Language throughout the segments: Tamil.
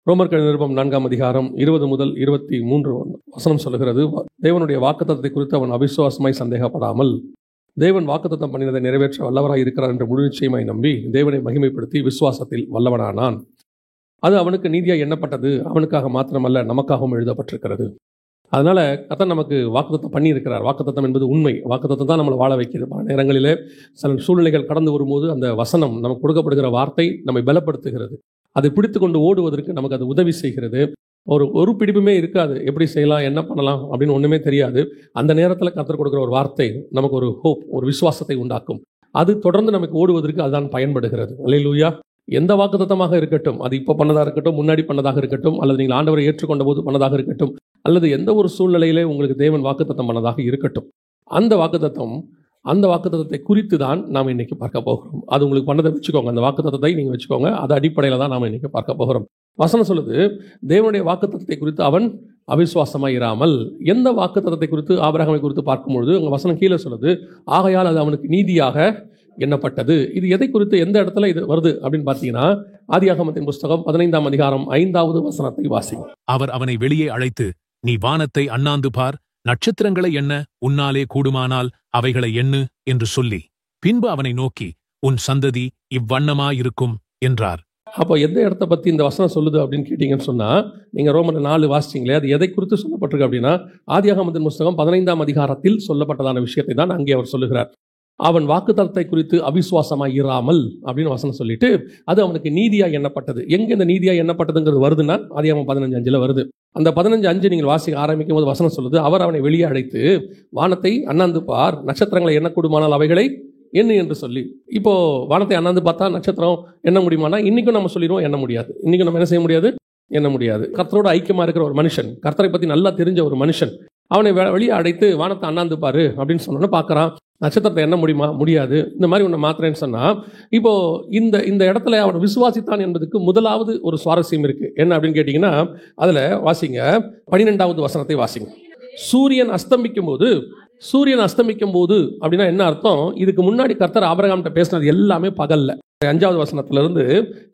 ரோமர்கள் நிருபம் 4ஆம் அதிகாரம் 20 முதல் 23 வசனம் சொல்லுகிறது, தேவனுடைய வாக்குத்தத்தத்தை குறித்து அவன் அவிசுவாசமாய் சந்தேகப்படாமல் தேவன் வாக்குத்தத்தம் பண்ணினதை நிறைவேற்ற வல்லவராய் இருக்கிறார் என்று முழு நிச்சயமாய் நம்பி தேவனை மகிமைப்படுத்தி விசுவாசத்தில் வல்லவனானான். அது அவனுக்கு நீதியாய் எண்ணப்பட்டது. அவனுக்காக மாத்திரமல்ல, நமக்காகவும் எழுதப்பட்டிருக்கிறது. அதனால கர்த்தர் நமக்கு வாக்குத்தத்தம் பண்ணியிருக்கிறார். வாக்குத்தத்தம் என்பது உண்மை. வாக்குத்தத்தம் தான் நம்மளை வாழ வைக்கிறது. பல நேரங்களிலே சில சூழ்நிலைகள் கடந்து வரும்போது அந்த வசனம் நமக்கு கொடுக்கப்படுகிற வார்த்தை நம்மை பலப்படுத்துகிறது. அதை பிடித்து கொண்டு ஓடுவதற்கு நமக்கு அது உதவி செய்கிறது. ஒரு பிடிப்புமே இருக்காது. எப்படி செய்யலாம், என்ன பண்ணலாம் அப்படின்னு ஒன்றுமே தெரியாது. அந்த நேரத்தில் கர்த்தர் கொடுக்குற ஒரு வார்த்தை நமக்கு ஒரு ஹோப், ஒரு விசுவாசத்தை உண்டாக்கும். அது தொடர்ந்து நமக்கு ஓடுவதற்கு அதுதான் பயன்படுகிறது. அல்லேலூயா. எந்த வாக்குத்தத்தமாக இருக்கட்டும், அது இப்போ பண்ணதாக இருக்கட்டும், முன்னாடி பண்ணதாக இருக்கட்டும், அல்லது நீங்கள் ஆண்டவரை ஏற்றுக்கொண்ட போது பண்ணதாக இருக்கட்டும், அல்லது எந்த ஒரு சூழ்நிலையிலே உங்களுக்கு தேவன் வாக்குத்தத்தம் பண்ணதாக இருக்கட்டும், அந்த வாக்குத்தத்தத்தை குறித்து தான் நாம் இன்னைக்கு பார்க்க போகிறோம். அது உங்களுக்கு பண்ணதை வச்சுக்கோங்க, அந்த வாக்குத்தத்தத்தை நீங்கள் வச்சுக்கோங்க. அது அடிப்படையில் தான் நாம் இன்னைக்கு பார்க்க போகிறோம். வசனம் சொல்லுது, தேவனுடைய வாக்குத்தத்தத்தை குறித்து அவன் அவிசுவாசமாக இராமல். எந்த வாக்குத்தத்தத்தை குறித்து, ஆபிரகாமை குறித்து பார்க்கும்பொழுது உங்கள் வசனம் கீழே சொல்லுது, ஆகையால் அது அவனுக்கு நீதியாக எண்ணப்பட்டது. இது எதை குறித்து, எந்த இடத்துல இது வருது அப்படின்னு பார்த்தீங்கன்னா, ஆதியாகமத்தின் புஸ்தகம் 15ஆம் அதிகாரம் 5வது வசனத்தை வாசிங்க. அவர் அவனை வெளியே அழைத்து, நீ வானத்தை அண்ணாந்து பார், நட்சத்திரங்களை எண்ண உன்னாலே கூடுமானால் அவைகளை எண்ணு என்று சொல்லி, பின்பு அவனை நோக்கி, உன் சந்ததி இவ்வண்ணமாயிருக்கும் என்றார். அப்போ எந்த இடத்த பற்றி இந்த வசனம் சொல்லுது அப்படின்னு கேட்டீங்கன்னு சொன்னால், நீங்கள் ரோமர் 4 வாசிச்சிங்களே, அது எதை குறித்து சொல்லப்பட்டிருக்கு அப்படின்னா, ஆதியாகமத்தின் புஸ்தகம் 15ஆம் அதிகாரத்தில் சொல்லப்பட்டதான விஷயத்தை தான் அங்கே அவர் சொல்லுகிறார். அவன் வாக்குத்தத்தத்தை குறித்து அவிசுவாசமாய் இராமல் அப்படின்னு வசனம் சொல்லிட்டு, அது அவனுக்கு நீதியாக எண்ணப்பட்டது. எங்கே இந்த நீதியாக எண்ணப்பட்டதுங்கிறது வருதுன்னா, ஆதியாகமம் 15:5 வருது. அந்த 15:5 நீங்கள் வாசிக்க ஆரம்பிக்கும் போது வசனம் சொல்லுது, அவர் அவனை வெளியே அழைத்து வானத்தை அண்ணாந்து பார், நட்சத்திரங்களை எண்ணக்கூடுமானால் அவைகளை எண்ணு என்று சொல்லி. இப்போ வானத்தை அண்ணாந்து பார்த்தா நட்சத்திரம் எண்ண முடியுமானா, இன்னைக்கும் நம்ம சொல்லிடுவோம் எண்ண முடியாது. இன்னைக்கும் நம்ம என்ன செய்ய முடியாது, எண்ண முடியாது. கர்த்தரோட ஐக்கியமாக இருக்கிற ஒரு மனுஷன், கர்த்தரை பற்றி நல்லா தெரிஞ்ச ஒரு மனுஷன், அவனை வெளியே அழைத்து வானத்தை அண்ணாந்து பாரு அப்படின்னு சொன்னோன்னு பார்க்குறான், நட்சத்திரத்தை எண்ண முடியுமா, முடியாது. இந்த மாதிரி ஒன்று மாத்திரேன்னு சொன்னால், இப்போ இந்த இடத்துல அவன் விசுவாசித்தான் என்பதுக்கு முதலாவது ஒரு சுவாரஸ்யம் இருக்குது. என்ன அப்படின்னு கேட்டிங்கன்னா, அதில் வாசிங்க 12வது வசனத்தை வாசிங்க. சூரியன் அஸ்தமிக்கும் போது அப்படின்னா என்ன அர்த்தம்? இதுக்கு முன்னாடி கர்த்தர் ஆபிரகாம்கிட்ட பேசினது எல்லாமே பகல்ல. 5வது வசனத்திலிருந்து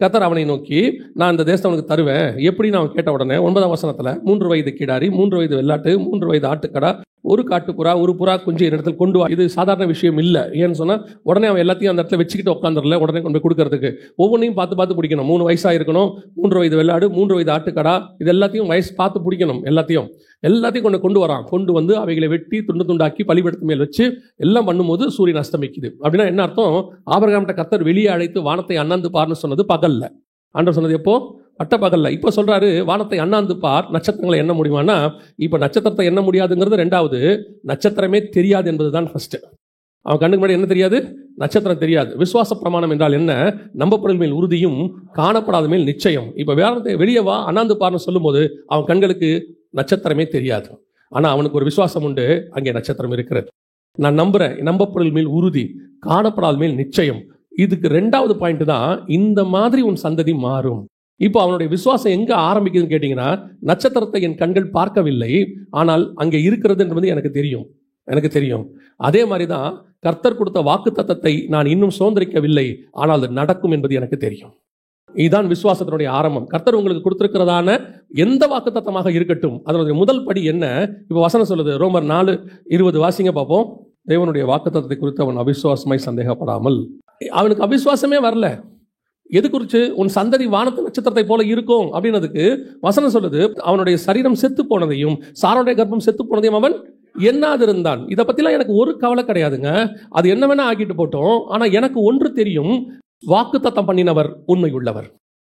கர்த்தர் அவனை நோக்கி, நான் இந்த தேசத்தை அவனுக்கு தருவேன் எப்படி நான் கேட்ட உடனே 9ஆம் வசனத்தில் 3 வயது கிடாரி, 3 வயது வெள்ளாட்டு, 3 வயது ஆட்டுக்கடா, ஒரு காட்டுப்புறா, ஒரு புறா குஞ்சு இடத்துல கொண்டு வா. இது சாதாரண விஷயம் இல்லை. ஏன்னு சொன்னால், உடனே அவன் எல்லாத்தையும் அந்த இடத்துல வச்சுக்கிட்டு உட்காந்துடல, உடனே கொண்டு போய் கொடுக்கறதுக்கு. ஒவ்வொன்றையும் பார்த்து பிடிக்கணும். 3 வயசாக இருக்கணும், 3 வயது வெள்ளாடு, 3 வயது ஆட்டுக்கடா, இது எல்லாத்தையும் வயசு பார்த்து பிடிக்கணும். எல்லாத்தையும் கொண்டு வரான். கொண்டு வந்து அவைகளை வெட்டி துண்டு துண்டாக்கி பலிபீடத்து மேல் வச்சு எல்லாம் பண்ணும்போது சூரியன் அஸ்தமிக்குது. அப்படின்னா என்ன அர்த்தம்? ஆபிரகாம்கிட்ட கர்த்தர் வெளியே அழைத்து வானத்தை அண்ணாந்து பார்னு சொன்னது பகல்ல. ஆண்டவர் சொன்னது எப்போ? பட்ட பகல்ல. இப்போ சொல்றாரு, வானத்தை அண்ணாந்து பார், நட்சத்திரங்களை எண்ண முடியுமானா, இப்போ நட்சத்திரத்தை எண்ண முடியாதுங்கிறது ரெண்டாவது, நட்சத்திரமே தெரியாது என்பதுதான் ஃபர்ஸ்ட். அவன் கண்ணுக்கு முன்னாடி என்ன தெரியாது? நட்சத்திரம் தெரியாது. விசுவாச பிரமாணம் என்றால் என்ன? நம்பப்பொருள் மேல் உறுதியும் காணப்படாத மேல் நிச்சயம். இப்போ வேறத்தை வெளியே வா அண்ணாந்து பார்னு சொல்லும் போது அவன் கண்களுக்கு நட்சத்திரமே தெரியாது. ஆனால் அவனுக்கு ஒரு விசுவாசம் உண்டு, அங்கே நட்சத்திரம் இருக்கிறது. நான் நம்புறேன். நம்பப்பொருள் மேல் உறுதி, காணப்படாத மேல் நிச்சயம். இதுக்கு ரெண்டாவது பாயிண்ட் தான், இந்த மாதிரி உன் சந்ததி மாறும். இப்போ அவனுடைய விசுவாசம் எங்க ஆரம்பிக்குதுன்னு கேட்டீங்கன்னா, நட்சத்திரத்தை என் கண்கள் பார்க்கவில்லை, ஆனால் அங்கே இருக்கிறது என்பது எனக்கு தெரியும். அதே மாதிரி தான் கர்த்தர் கொடுத்த வாக்குத்தத்தத்தை நான் இன்னும் சுதந்திரிக்கவில்லை, ஆனால் அது நடக்கும் என்பது எனக்கு தெரியும். இதுதான் விசுவாசத்தினுடைய ஆரம்பம். கர்த்தர் உங்களுக்கு கொடுத்திருக்கிறதான எந்த வாக்குத்தத்தமாக இருக்கட்டும், அதனுடைய முதல் படி என்ன? இப்போ வசனம் சொல்லுது, ரோமர் 4:20 வாசிங்க பார்ப்போம். தேவனுடைய வாக்குத்தத்தத்தை குறித்து அவன் அவிசுவாசமாய் சந்தேகப்படாமல். அவனுக்கு அவிசுவாசமே வரல. எது குறித்து? உன் சந்ததி வானத்து நட்சத்திரத்தை போல இருக்கும் அப்படின்னதுக்கு வசனம் சொல்லுது, அவனுடைய சரீரம் செத்து போனதையும் சாரோடைய கர்ப்பம் செத்து போனதையும் அவன் எண்ணாதிருந்தான். இதை பற்றிலாம் எனக்கு ஒரு கவலை கிடையாதுங்க. அது என்ன வேணா ஆக்கிட்டு போட்டோம். ஆனால் எனக்கு ஒன்று தெரியும், வாக்குத்தத்தம் பண்ணினவர் உண்மை உள்ளவர்.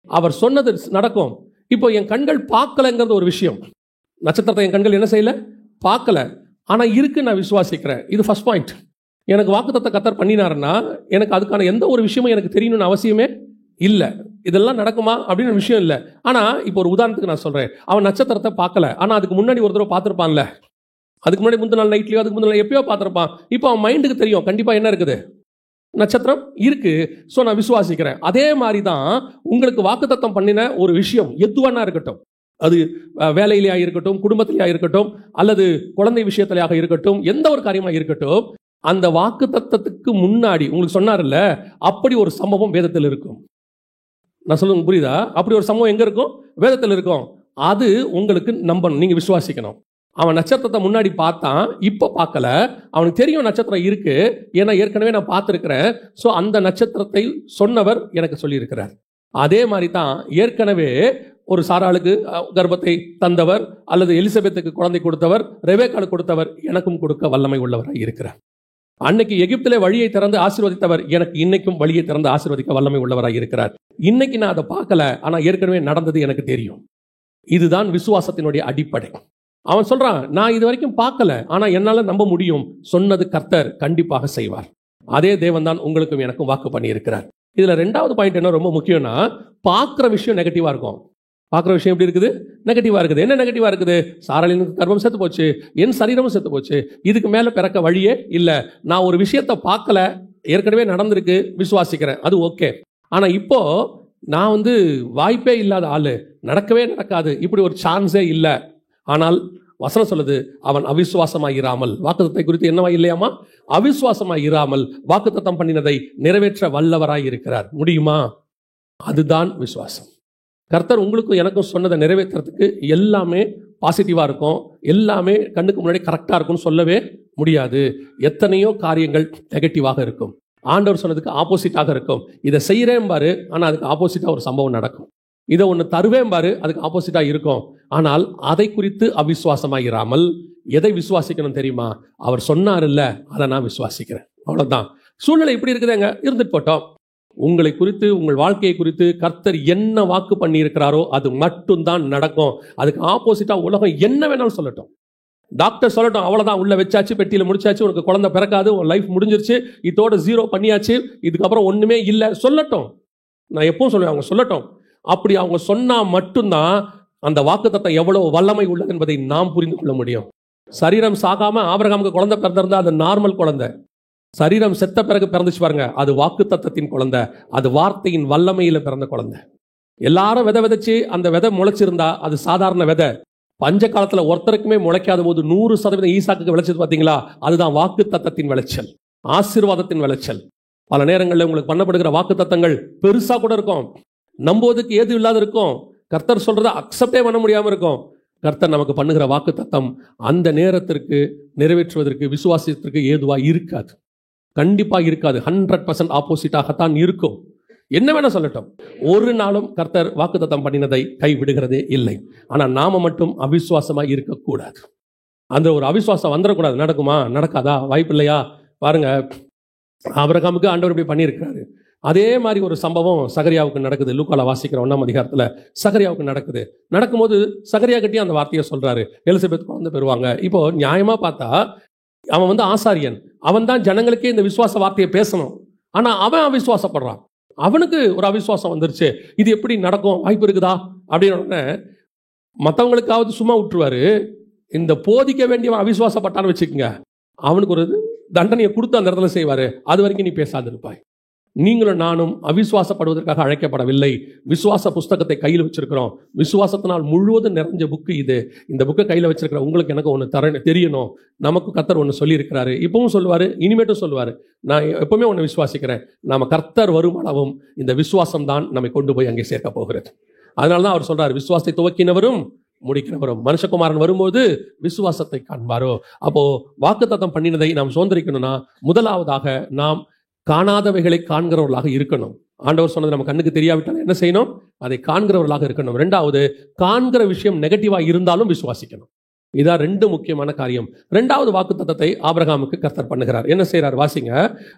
அவர் சொன்னது நடக்கும். இப்போ என் கண்கள் பார்க்கலங்கிறது ஒரு விஷயம். நட்சத்திரத்தை என் கண்கள் என்ன செய்யல, பார்க்கல. ஆனால் இருக்கு, நான் விசுவாசிக்கிறேன். இது ஃபர்ஸ்ட் பாயிண்ட். எனக்கு வாக்குத்தத்தத்தை கர்த்தர் பண்ணினாருன்னா எனக்கு அதுக்கான எந்த ஒரு விஷயமும் எனக்கு தெரியணும்னு அவசியமே இல்லை. இதெல்லாம் நடக்குமா அப்படின்னு விஷயம் இல்லை. ஆனால் இப்போ ஒரு உதாரணத்துக்கு நான் சொல்கிறேன். அவன் நட்சத்திரத்தை பார்க்கல, ஆனால் அதுக்கு முன்னாடி ஒரு தடவை பார்த்துருப்பான்ல. அதுக்கு முன்னாடி முந்தின நாள் நைட்லையோ அதுக்கு முந்தின நாள் எப்பயோ பார்த்துருப்பான். இப்போ அவன் மைண்டுக்கு தெரியும் கண்டிப்பாக என்ன இருக்குது, நட்சத்திரம் இருக்கு. ஸோ நான் விசுவாசிக்கிறேன். அதே மாதிரி தான் உங்களுக்கு வாக்குத்தத்தம் பண்ணின ஒரு விஷயம் எதுவானா இருக்கட்டும், அது வேலையிலேயா இருக்கட்டும், குடும்பத்திலேயா இருக்கட்டும், அல்லது குழந்தை விஷயத்திலேயாக இருக்கட்டும், எந்த ஒரு காரியமாக இருக்கட்டும், அந்த வாக்குத்தத்தத்துக்கு முன்னாடி உங்களுக்கு சொன்னார்ல, அப்படி ஒரு சம்பவம் வேதத்தில் இருக்கும். நான் சொல்லுங்க புரியுதா? அப்படி ஒரு சம்பவம் எங்க இருக்கும்? வேதத்தில் இருக்கும். அது உங்களுக்கு நம்பணும், நீங்க விசுவாசிக்கணும். அவன் நட்சத்திரத்தை முன்னாடி பார்த்தான், இப்போ பார்க்கல. அவனுக்கு தெரியும் நட்சத்திரம் இருக்கு, ஏன்னா ஏற்கனவே நான் பார்த்துருக்கிறேன். ஸோ அந்த நட்சத்திரத்தை சொன்னவர் எனக்கு சொல்லியிருக்கிறார். அதே மாதிரி தான் ஏற்கனவே ஒரு சாராளுக்கு கர்ப்பத்தை தந்தவர், அல்லது எலிசபெத்துக்கு குழந்தை கொடுத்தவர், ரெபேக்காளுக்கு கொடுத்தவர், எனக்கும் கொடுக்க வல்லமை உள்ளவராக இருக்கிறார். அன்னைக்கு எகிப்திலே வழியை திறந்து ஆசீர்வதித்தவர் எனக்கு இன்னைக்கும் வழியை திறந்து ஆசீர்வதிக்க வல்லமை உள்ளவராக இருக்கிறார். இன்னைக்கு நான் அதை பார்க்கல, ஆனா ஏற்கனவே நடந்தது எனக்கு தெரியும். இதுதான் விசுவாசத்தினுடைய அடிப்படை. அவன் சொல்றான், நான் இது வரைக்கும் பார்க்கல, ஆனா என்னால நம்ப முடியும், சொன்னது கர்த்தர் கண்டிப்பாக செய்வார். அதே தேவன் தான் உங்களுக்கும் எனக்கும் வாக்கு பண்ணி இருக்கிறார். இதுல ரெண்டாவது பாயிண்ட் என்ன ரொம்ப முக்கியம்னா, பார்க்குற விஷயம் நெகட்டிவா இருக்கும். பார்க்குற விஷயம் எப்படி இருக்குது? நெகட்டிவா இருக்குது. என்ன நெகட்டிவா இருக்குது? சாராளின் கர்ப்பம் செத்து போச்சு, என் சரீரமும் செத்து போச்சு, இதுக்கு மேல பிறக்க வழியே இல்லை. நான் ஒரு விஷயத்தை பார்க்கல, ஏற்கனவே நடந்திருக்கு, விசுவாசிக்கிறேன், அது ஓகே. ஆனா இப்போ நான் வாய்ப்பே இல்லாத ஆளு, நடக்கவே நடக்காது, இப்படி ஒரு சான்ஸே இல்லை. ஆனால் வசனம் சொல்லுது, அவன் அவிசுவாசமாய் இராமல், வாக்குத்தத்தை குறித்து என்னவா இல்லையாமா? அவிசுவாசமாய் இராமல் வாக்குத்தத்தம் பண்ணினதை நிறைவேற்ற வல்லவராய் இருக்கிறார். முடியுமா? அதுதான் விசுவாசம். கர்த்தர் உங்களுக்கும் எனக்கும் சொன்னதை நிறைவேற்றுறதுக்கு எல்லாமே பாசிட்டிவா இருக்கும், எல்லாமே கண்ணுக்கு முன்னாடி கரெக்டா இருக்கும்னு சொல்லவே முடியாது. எத்தனையோ காரியங்கள் நெகட்டிவாக இருக்கும். ஆண்டவர் சொன்னதுக்கு ஆப்போசிட்டாக இருக்கும். இதை செய்கிறேன் பாரு, ஆனால் அதுக்கு ஆப்போசிட்டா ஒரு சம்பவம் நடக்கும். இதை ஒன்று தருவேன் பாரு, அதுக்கு ஆப்போசிட்டா இருக்கும். ஆனால் அதை குறித்து அவிசுவாசமாக இராமல் எதை விசுவாசிக்கணும் தெரியுமா? அவர் சொன்னார் இல்ல, அதை நான் விசுவாசிக்கிறேன். அவ்வளவுதான். சூழ்நிலை இப்படி இருக்குதுங்க, இருந்துட்டு போட்டோம். உங்களை குறித்து, உங்கள் வாழ்க்கையை குறித்து கர்த்தர் என்ன வாக்கு பண்ணி இருக்கிறாரோ அது மட்டும்தான் நடக்கும். அதுக்கு ஆப்போசிட்டா உலகம் என்ன வேணாலும் சொல்லட்டும். டாக்டர் சொல்லட்டும், அவ்வளவுதான், உள்ள வச்சாச்சு, பெட்டியில முடிச்சாச்சு, உனக்கு குழந்தை பிறக்காது, உன் லைஃப் முடிஞ்சிருச்சு, இதோட ஜீரோ பண்ணியாச்சு, இதுக்கப்புறம் ஒண்ணுமே இல்லை சொல்லட்டும். நான் எப்பவும் சொல்லுவேன், அவங்க சொல்லட்டும். அப்படி அவங்க சொன்னா மட்டும்தான் அந்த வாக்குத்தத்தம் எவ்வளவு வல்லமை உள்ளது என்பதை நாம் புரிந்து கொள்ள முடியும். சரீரம் சாகாம ஆபிரகாமுக்கு குழந்தை பிறந்திருந்தா அது நார்மல் குழந்தை. சரீரம் செத்த பிறகு பிறந்துச்சு பாருங்க, அது வாக்குத்தத்தத்தின் குழந்தை, அது வார்த்தையின் வல்லமையில பிறந்த குழந்தை. எல்லாரும் விதை விதைச்சு அந்த விதை முளைச்சிருந்தா அது சாதாரண விதை. பஞ்ச காலத்துல ஒருத்தருக்குமே முளைக்காத போது 100% ஈசாக்குக்கு விளைச்சது பாத்தீங்களா? அதுதான் வாக்குத்தத்தத்தின் விளைச்சல், ஆசீர்வாதத்தின் விளைச்சல். பல நேரங்களில் உங்களுக்கு பண்ணப்படுகிற வாக்குத்தத்தங்கள் பெருசா கூட இருக்கும், நம்புவதற்கு ஏது இல்லாத இருக்கும், கர்த்தர் சொல்றதை அக்செப்டே பண்ண முடியாம இருக்கும். கர்த்தர் நமக்கு பண்ணுகிற வாக்குத்தத்தம் அந்த நேரத்திற்கு நிறைவேற்றுவதற்கு விசுவாசத்திற்கு ஏதுவா இருக்காது, கண்டிப்பா இருக்காது. 100% ஆப்போசிட்டாகத்தான் இருக்கும். என்ன வேணா சொல்லட்டும், ஒரு நாளும் கர்த்தர் வாக்குத்தத்தம் பண்ணினதை கைவிடுகிறதே இல்லை. ஆனா நாம மட்டும் அவிசுவாசமா இருக்கக்கூடாது. அந்த ஒரு அவிசுவாசம் வந்துடக்கூடாது. நடக்குமா? நடக்காதா? வாய்ப்பு இல்லையா? பாருங்க, ஆபிரகாமுக்கு ஆண்டவர் இப்படி பண்ணியிருக்கிறாரு. அதே மாதிரி ஒரு சம்பவம் சகரியாவுக்கு நடக்குது. லூக்கால வாசிக்கிற 1ஆம் அதிகாரத்துல சகரியாவுக்கு நடக்குது. நடக்கும்போது சகரியா கிட்டே அந்த வார்த்தையை சொல்றாரு, எலிசபெத் குழந்தை பெறுவாங்க. இப்போ நியாயமா பார்த்தா அவன் ஆசாரியன், அவன் தான் ஜனங்களுக்கே இந்த விசுவாச வார்த்தையை பேசணும். ஆனா அவன் அவிசுவாசப்படுறான். அவனுக்கு ஒரு அவிசுவாசம் வந்துருச்சு. இது எப்படி நடக்கும், வாய்ப்பு இருக்குதா அப்படின்னு உடனே மற்றவங்களுக்காவது சும்மா விட்டுருவாரு. இந்த போதிக்க வேண்டியவன் அவிசுவாசப்பட்டான்னு வச்சுக்கோங்க, அவனுக்கு ஒரு தண்டனையை கொடுத்து அந்த இடத்துல செய்வாரு. அது வரைக்கும் நீ பேசாது இருப்பாய். நீங்களும் நானும் அவிசுவாசப்படுவதற்காக அழைக்கப்படவில்லை. விசுவாச புஸ்தகத்தை கையில் வச்சிருக்கிறோம். விசுவாசத்தினால் முழுவதும் நிறைஞ்ச புக்கு இது. இந்த புக்கை கையில் வச்சிருக்கிற உங்களுக்கு எனக்கு ஒன்று தெரியணும். நமக்கு கர்த்தர் ஒன்று சொல்லியிருக்கிறாரு, இப்பவும் சொல்லுவாரு, இனிமேட்டும் சொல்லுவாரு. நான் எப்பவுமே ஒன்று விசுவாசிக்கிறேன், நாம கர்த்தர் வரும் அளவும் இந்த விசுவாசம் தான் நம்மை கொண்டு போய் அங்கே சேர்க்க போகிறது. அதனாலதான் அவர் சொல்றாரு, விசுவாசத்தை துவக்கினவரும் முடிக்கிறவரும் மனுஷகுமாரன் வரும்போது விசுவாசத்தை காண்பாரோ. அப்போ வாக்குத்தத்தம் பண்ணினதை நாம் சுதந்திரிக்கணும்னா முதலாவதாக நாம் காணாதவைகளை காண்கிறவர்களாக இருக்கணும். ஆண்டவர் சொன்னது நம்ம கண்ணுக்கு தெரியாவிட்டால் என்ன செய்யணும்? அதை காண்கிறவர்களாக இருக்கணும். ரெண்டாவது, காண்கிற விஷயம் நெகட்டிவா இருந்தாலும் விசுவாசிக்கணும். இதான் ரெண்டு முக்கியமான காரியம். ரெண்டாவது வாக்குத்தத்தத்தை ஆபிரகாமுக்கு கர்த்தர் பண்ணுகிறார். என்ன செய்யறார்? வாசிங்க,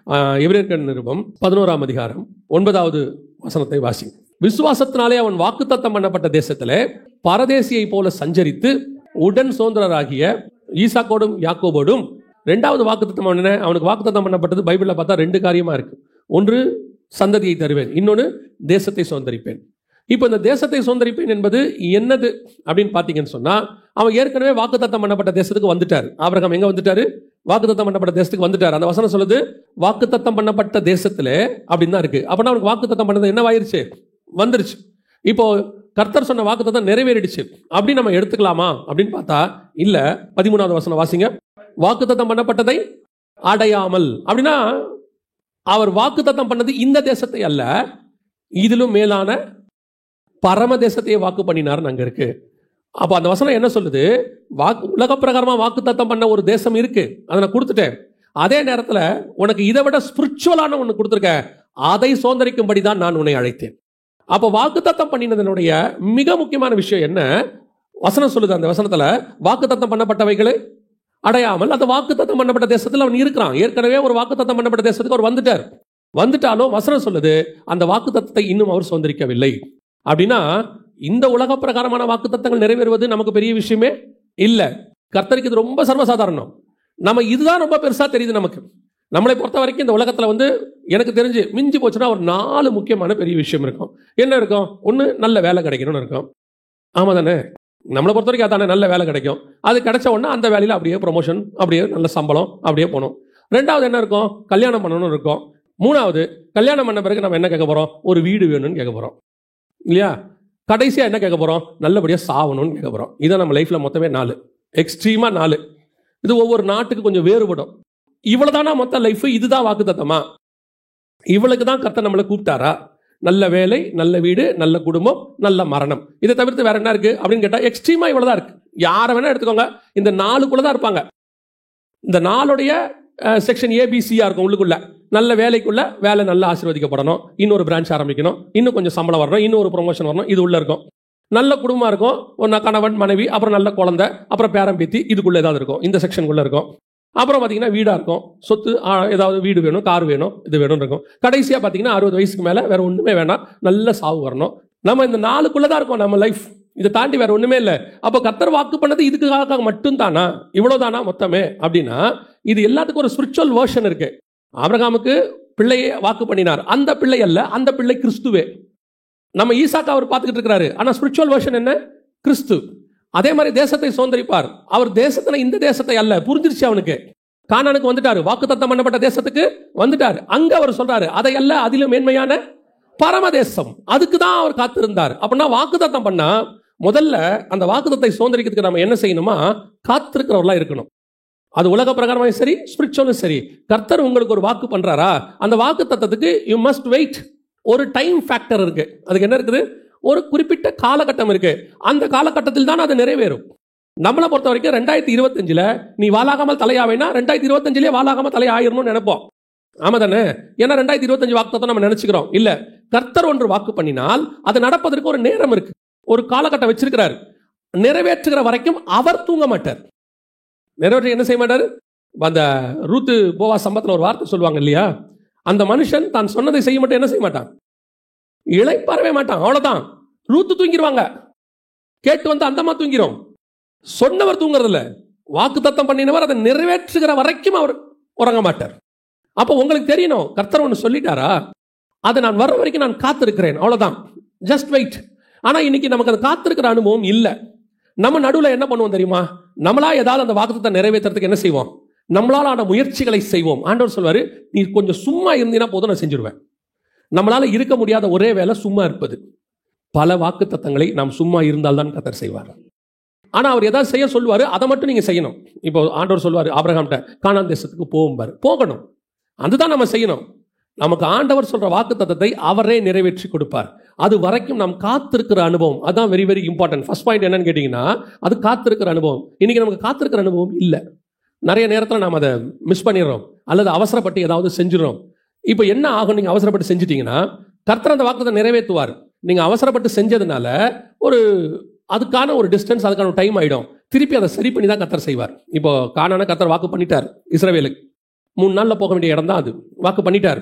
எபிரேயர் நிருபம் 11ஆம் அதிகாரம் 9வது வசனத்தை வாசிங்க. விசுவாசத்தினாலே அவன் வாக்குத்தத்தம் பண்ணப்பட்ட தேசத்திலே பரதேசியை போல சஞ்சரித்து உடன் சுதந்திரராகிய ஈசாக்கோடும் யாக்கோபோடும். ரெண்டாவது வாக்குத்தத்தம் என்ன? அவனுக்கு வாக்குத்தத்தம் பண்ணப்பட்டது பைபிள்ல பார்த்தா ரெண்டு காரியமா இருக்கு. ஒன்று சந்ததியை தருவேன், இன்னொன்று தேசத்தை சுதந்திரிப்பேன். இப்போ இந்த தேசத்தை சுதந்திரிப்பேன் என்பது என்னது அப்படின்னு பார்த்தீங்கன்னு சொன்னா, அவன் ஏற்கனவே வாக்குத்தத்தம் பண்ணப்பட்ட தேசத்துக்கு வந்துட்டார். ஆபிரகாம் எங்க வந்துட்டாரு? வாக்குத்தத்தம் பண்ணப்பட்ட தேசத்துக்கு வந்துட்டார். அந்த வசனம் சொல்லுது வாக்குத்தத்தம் பண்ணப்பட்ட தேசத்துல அப்படின்னு தான் இருக்கு. அப்படின்னா அவனுக்கு வாக்குத்தத்தம் பண்ணது என்னவாயிருச்சு? வந்துருச்சு. இப்போ கர்த்தர் சொன்ன வாக்குத்தத்தம் நிறைவேறிடுச்சு அப்படின்னு நம்ம எடுத்துக்கலாமா அப்படின்னு பார்த்தா இல்ல. 13வது வசனம் வாசிங்க. வாக்குத்தத்தம் பண்ணப்பட்டதை அடையாமல் அப்படின்னா அவர் வாக்குத்தத்தம் பண்ணது இந்த தேசத்தை அல்ல, இதிலும் மேலான பரம தேசத்தையே வாக்கு பண்ணினார்னு அங்க இருக்கு. அப்போ அந்த வசனம் என்ன சொல்லுது? உலக பிரகாரமா வாக்கு தத்தம் பண்ண ஒரு தேசம் இருக்கு, அதை நான் கொடுத்துட்டேன். அதே நேரத்தில் உனக்கு இதை விட ஸ்பிரிச்சுவலான ஒன்று கொடுத்துருக்கேன், அதை சுதந்திரிக்கும்படி தான் நான் உன்னை அழைத்தேன். அப்போ வாக்கு தத்தம் பண்ணினதனுடைய மிக முக்கியமான விஷயம் என்ன? வசனம் சொல்லுது, அந்த வசனத்துல வாக்கு தத்தம் பண்ணப்பட்டவைகளை அடையாமல் அந்த வாக்கு தத்தம் பண்ணப்பட்ட தேசத்தில் அவன் இருக்கிறான். ஏற்கனவே ஒரு வாக்கு தத்தம் பண்ணப்பட்ட தேசத்துக்கு அவர் வந்துட்டாலும் வசனம் சொல்லுது அந்த வாக்கு தத்தத்தை இன்னும் அவர் சுதந்திரிக்கவில்லை. அப்படின்னா இந்த உலக பிரகாரமான வாக்கு தத்தங்கள் நிறைவேறுவது நமக்கு பெரிய விஷயமே இல்லை. கர்த்தருக்கு இது ரொம்ப சர்வசாதாரணம். நம்ம இதுதான் ரொம்ப பெருசா தெரியுது நமக்கு. நம்மளை பொறுத்த வரைக்கும் இந்த உலகத்துல எனக்கு தெரிஞ்சு மிஞ்சி போச்சுன்னா ஒரு 4 முக்கியமான பெரிய விஷயம் இருக்கும். என்ன இருக்கும்? ஒன்று, நல்ல வேலை கிடைக்கணும்னு இருக்கும். ஆமா தானே? நம்மளை பொறுத்த வரைக்கும் அதானே, நல்ல வேலை கிடைக்கும். அது கிடைச்ச உடனே அந்த வேலையில் அப்படியே ப்ரொமோஷன், அப்படியே நல்ல சம்பளம், அப்படியே போகணும். 2வது என்ன இருக்கும்? கல்யாணம் பண்ணணும்னு இருக்கும். 3வது, கல்யாணம் பண்ண பிறகு நம்ம என்ன கேட்க போறோம்? ஒரு வீடு வேணும்னு கேட்க போறோம் இல்லையா? கடைசியா என்ன கேட்க போறோம்? நல்லபடியா சாவணும்னு கேட்க போறோம். இதான் நம்ம லைஃப்ல மொத்தமே 4, எக்ஸ்ட்ரீமா 4. இது ஒவ்வொரு நாட்டுக்கு கொஞ்சம் வேறுபடும். இவ்வளவுதானா மொத்த லைஃப்? இதுதான் வாக்கு தத்தமா? இவளுக்கு தான் கர்த்தர் நம்மளை கூப்பிட்டாரா? நல்ல வேலை, நல்ல வீடு, நல்ல குடும்பம், நல்ல மரணம். இதை தவிர்த்து வேற என்ன இருக்கு அப்படின்னு கேட்டா எக்ஸ்ட்ரீமா இவ்வளவுதான் இருக்கு. யாரை வேணா எடுத்துக்கோங்க, இந்த 4க்குள்ளதான் இருப்பாங்க. இந்த 4உடைய செக்ஷன் ஏபிசியா இருக்கும். உள்ளுக்குள்ள நல்ல வேலைக்குள்ள வேலை நல்லா ஆசீர்வதிக்கப்படணும், இன்னொரு பிரான்ச் ஆரம்பிக்கணும், இன்னும் கொஞ்சம் சம்பளம் வரணும், இன்னும் ஒரு ப்ரொமோஷன் வரணும், இது உள்ள இருக்கும். நல்ல குடும்பம் இருக்கும், ஒரு கணவன் மனைவி, அப்புறம் நல்ல குழந்தை, அப்புறம் பேரம்பேத்தி, இதுக்குள்ள ஏதாவது இருக்கும், இந்த செக்ஷனுக்குள்ள இருக்கும். அப்புறம் பார்த்தீங்கன்னா வீடா இருக்கும், சொத்து, ஏதாவது வீடு வேணும், கார் வேணும், இது வேணும் இருக்கும். கடைசியா பார்த்தீங்கன்னா 60 வயசுக்கு மேல வேற ஒண்ணுமே வேணாம், நல்ல சாவு வரணும். நம்ம இந்த 4க்குள்ளதான் இருக்கும் நம்ம லைஃப். இதை தாண்டி வேற ஒண்ணுமே இல்லை. அப்போ கர்த்தர் வாக்கு பண்ணது இதுக்காக மட்டும் தானா? இவ்வளவுதானா மொத்தமே அப்படின்னா இது எல்லாத்துக்கும் ஒரு ஸ்பிரிச்சுவல் வெர்ஷன் இருக்கு. ஆபிரகாமுக்கு பிள்ளையே வாக்கு பண்ணினார், அந்த பிள்ளை அல்ல, அந்த பிள்ளை கிறிஸ்துவே. நம்ம ஈசாக்கா அவர் பார்த்துக்கிட்டு இருக்கிறாரு, ஆனா ஸ்பிரிச்சுவல் வெர்ஷன் என்ன? கிறிஸ்து. அதே மாதிரி தேசத்தை சுதந்திரிப்பார். அவர் தேசத்துல இந்த தேசத்தை அல்ல, புரிஞ்சிருச்சு அவனுக்கு. கானானுக்கு வந்துட்டாரு, வாக்குத்தத்தம் பண்ணப்பட்ட தேசத்துக்கு வந்துட்டாரு. அங்க அவர் சொல்றாரு அதை அல்ல, அதிலும் மேன்மையான பரமதேசம், அதுக்கு தான் அவர் காத்திருந்தார். அப்படின்னா வாக்குத்தத்தம் பண்ணா முதல்ல அந்த வாக்குத்தத்தை சுதந்திரிக்கிறதுக்கு நம்ம என்ன செய்யணுமா? காத்திருக்கிறவர்களா இருக்கணும். அது உலக பிரகாரமாக சரி, ஸ்பிரிச்சுவலும் சரி. கர்த்தர் உங்களுக்கு ஒரு வாக்கு பண்றாரா, அந்த வாக்கு தத்தத்துக்கு யூ மஸ்ட் வெயிட். ஒரு டைம் ஃபேக்டர் இருக்கு. அதுக்கு என்ன இருக்குது? ஒரு குறிப்பிட்ட காலகட்டம் இருக்கு. அந்த காலகட்டத்தில் தான் அது நிறைவேறும். நம்மளை பொறுத்த வரைக்கும் 2025 நீ வாலாகாமல் தலையாவேனா 2025 வாலாகாமல் தலையாயிரணும்னு நினைப்போம். ஆமா தானே? ஏன்னா 2025 வாக்குத்தத்தம் நம்ம நினைச்சுக்கிறோம். இல்ல, கர்த்தர் ஒன்று வாக்கு பண்ணினால் அது நடப்பதற்கு ஒரு நேரம் இருக்கு, ஒரு காலகட்டம் வச்சிருக்கிறார். நிறைவேற்றுகிற வரைக்கும் அவர் தூங்க மாட்டார். நிறைவேற்ற என்ன செய்ய மாட்டார்? அந்த ரூத்து போவா சம்பத்தில் ஒரு வார்த்தை சொல்லுவாங்க இல்லையா? அந்த மனுஷன் தான் சொன்னதை செய்ய மட்டும் என்ன செய்ய மாட்டான்? இளைப்பாறவே மாட்டான். அவ்வளவுதான். ரூத்து தூங்கிடுவாங்க, கேட்டு வந்து அந்தமா தூங்கிரும். சொன்னவர் தூங்குறது இல்ல, வாக்கு தத்தம் பண்ணினவர் அதை நிறைவேற்றுகிற வரைக்கும் அவர் உறங்க மாட்டார். அப்போ உங்களுக்கு தெரியணும், கர்த்தர் ஒன்று சொல்லிட்டாரா, அதை நான் வர்ற வரைக்கும் நான் காத்திருக்கிறேன், அவ்வளவுதான். Just wait. ஆனா இன்னைக்கு நமக்கு அது காத்திருக்கிற அனுபவம் இல்லை. நம்ம நடுவில் என்ன பண்ணுவோம் தெரியுமா? நம்மளா ஏதாவது அந்த வாக்குத்தத்தை நிறைவேற்றுறதுக்கு என்ன செய்வோம்? நம்மளால ஆன முயற்சிகளை செய்வோம். ஆண்டவர் சொல்வாரு, நீ கொஞ்சம் சும்மா இருந்தீங்கன்னா போதும், நான் செஞ்சிருவேன். நம்மளால இருக்க முடியாத ஒரே வேலை சும்மா இருப்பது. பல வாக்கு தத்தங்களை நாம் சும்மா இருந்தால்தான் கர்த்தர் செய்வார். ஆனா அவர் ஏதாவது செய்ய சொல்லுவாரு, அதை மட்டும் நீங்க செய்யணும். இப்போ ஆண்டவர் சொல்வாரு ஆபிரகாம்கிட்ட, கானான் தேசத்துக்கு போகணும். அதுதான் நம்ம செய்யணும். நமக்கு ஆண்டவர் சொல்ற வாக்கு தத்தத்தை அவரே நிறைவேற்றி கொடுப்பார். அது வரைக்கும் நாம் காத்திருக்கிற அனுபவம், அதான் very very important. First point என்னன்னு கேட்டீங்கன்னா, அது காத்திருக்கிற அனுபவம். இன்னைக்கு நமக்கு காத்திருக்கிற அனுபவம் இல்லை. நிறைய நேரத்தில் நாம் அதை மிஸ் பண்ணிடுறோம், அல்லது அவசரப்பட்டு ஏதாவது செஞ்சிடறோம். இப்போ என்ன ஆகும்? நீங்க அவசரப்பட்டு செஞ்சிட்டீங்கன்னா கர்த்தர் அந்த வாக்குத்தத்தை நிறைவேற்றுவார். நீங்க அவசரப்பட்டு செஞ்சதுனால அதுக்கான ஒரு டிஸ்டன்ஸ், அதுக்கான டைம் ஆயிடும். திருப்பி அதை சரி பண்ணி தான் கர்த்தர் செய்வார். இப்போ கானான கர்த்தர் வாக்கு பண்ணிட்டார் இஸ்ரவேலுக்கு. 3 நாள்ல போக வேண்டிய இடம் தான் அது, வாக்கு பண்ணிட்டார்.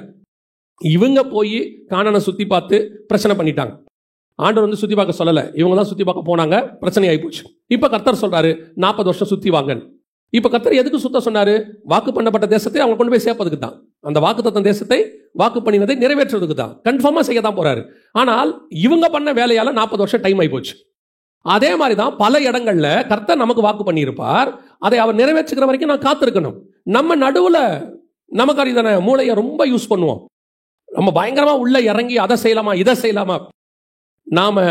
இவங்க போய் கானானை சுத்தி பார்த்து பிரச்சனை பண்ணிட்டாங்க. ஆண்டவர் வந்து சுத்தி பார்க்க சொல்லல, இவங்க தான் சுத்தி பார்க்க போனாங்க, பிரச்சனை ஆகி போச்சு. இப்ப கர்த்தர் சொல்றாரு 40 வருஷம் சுத்தி வாங்க. இப்ப கர்த்தர் எதுக்கு சுத்த சொன்னாரு? வாக்கு பண்ணப்பட்ட தேசத்தை அவங்க கொண்டு போய் சேர்ப்பதுக்கு தான். அந்த வாக்குத்தத்தம் தேசத்தை வாக்கு பண்ணினதை நிறைவேற்றுறதுக்கு தான், கன்ஃபார்மா செய்ய தான் போறாரு. ஆனால் இவங்க பண்ண வேலையால 40 வருஷம் டைம் ஆகி போச்சு. அதே மாதிரி தான் பல இடங்கள்ல கர்த்தர் நமக்கு வாக்கு பண்ணியிருப்பார். அதை அவர் நிறைவேற்றுகிற வரைக்கும் நான் காத்திருக்கணும். நம்ம நடுவுல நமக்கு அறிதான மூளையை ரொம்ப யூஸ் பண்ணுவோம். நம்ம பயங்கரமா உள்ள இறங்கி அதை செய்யலாமா இதை செய்யலாமா. நாம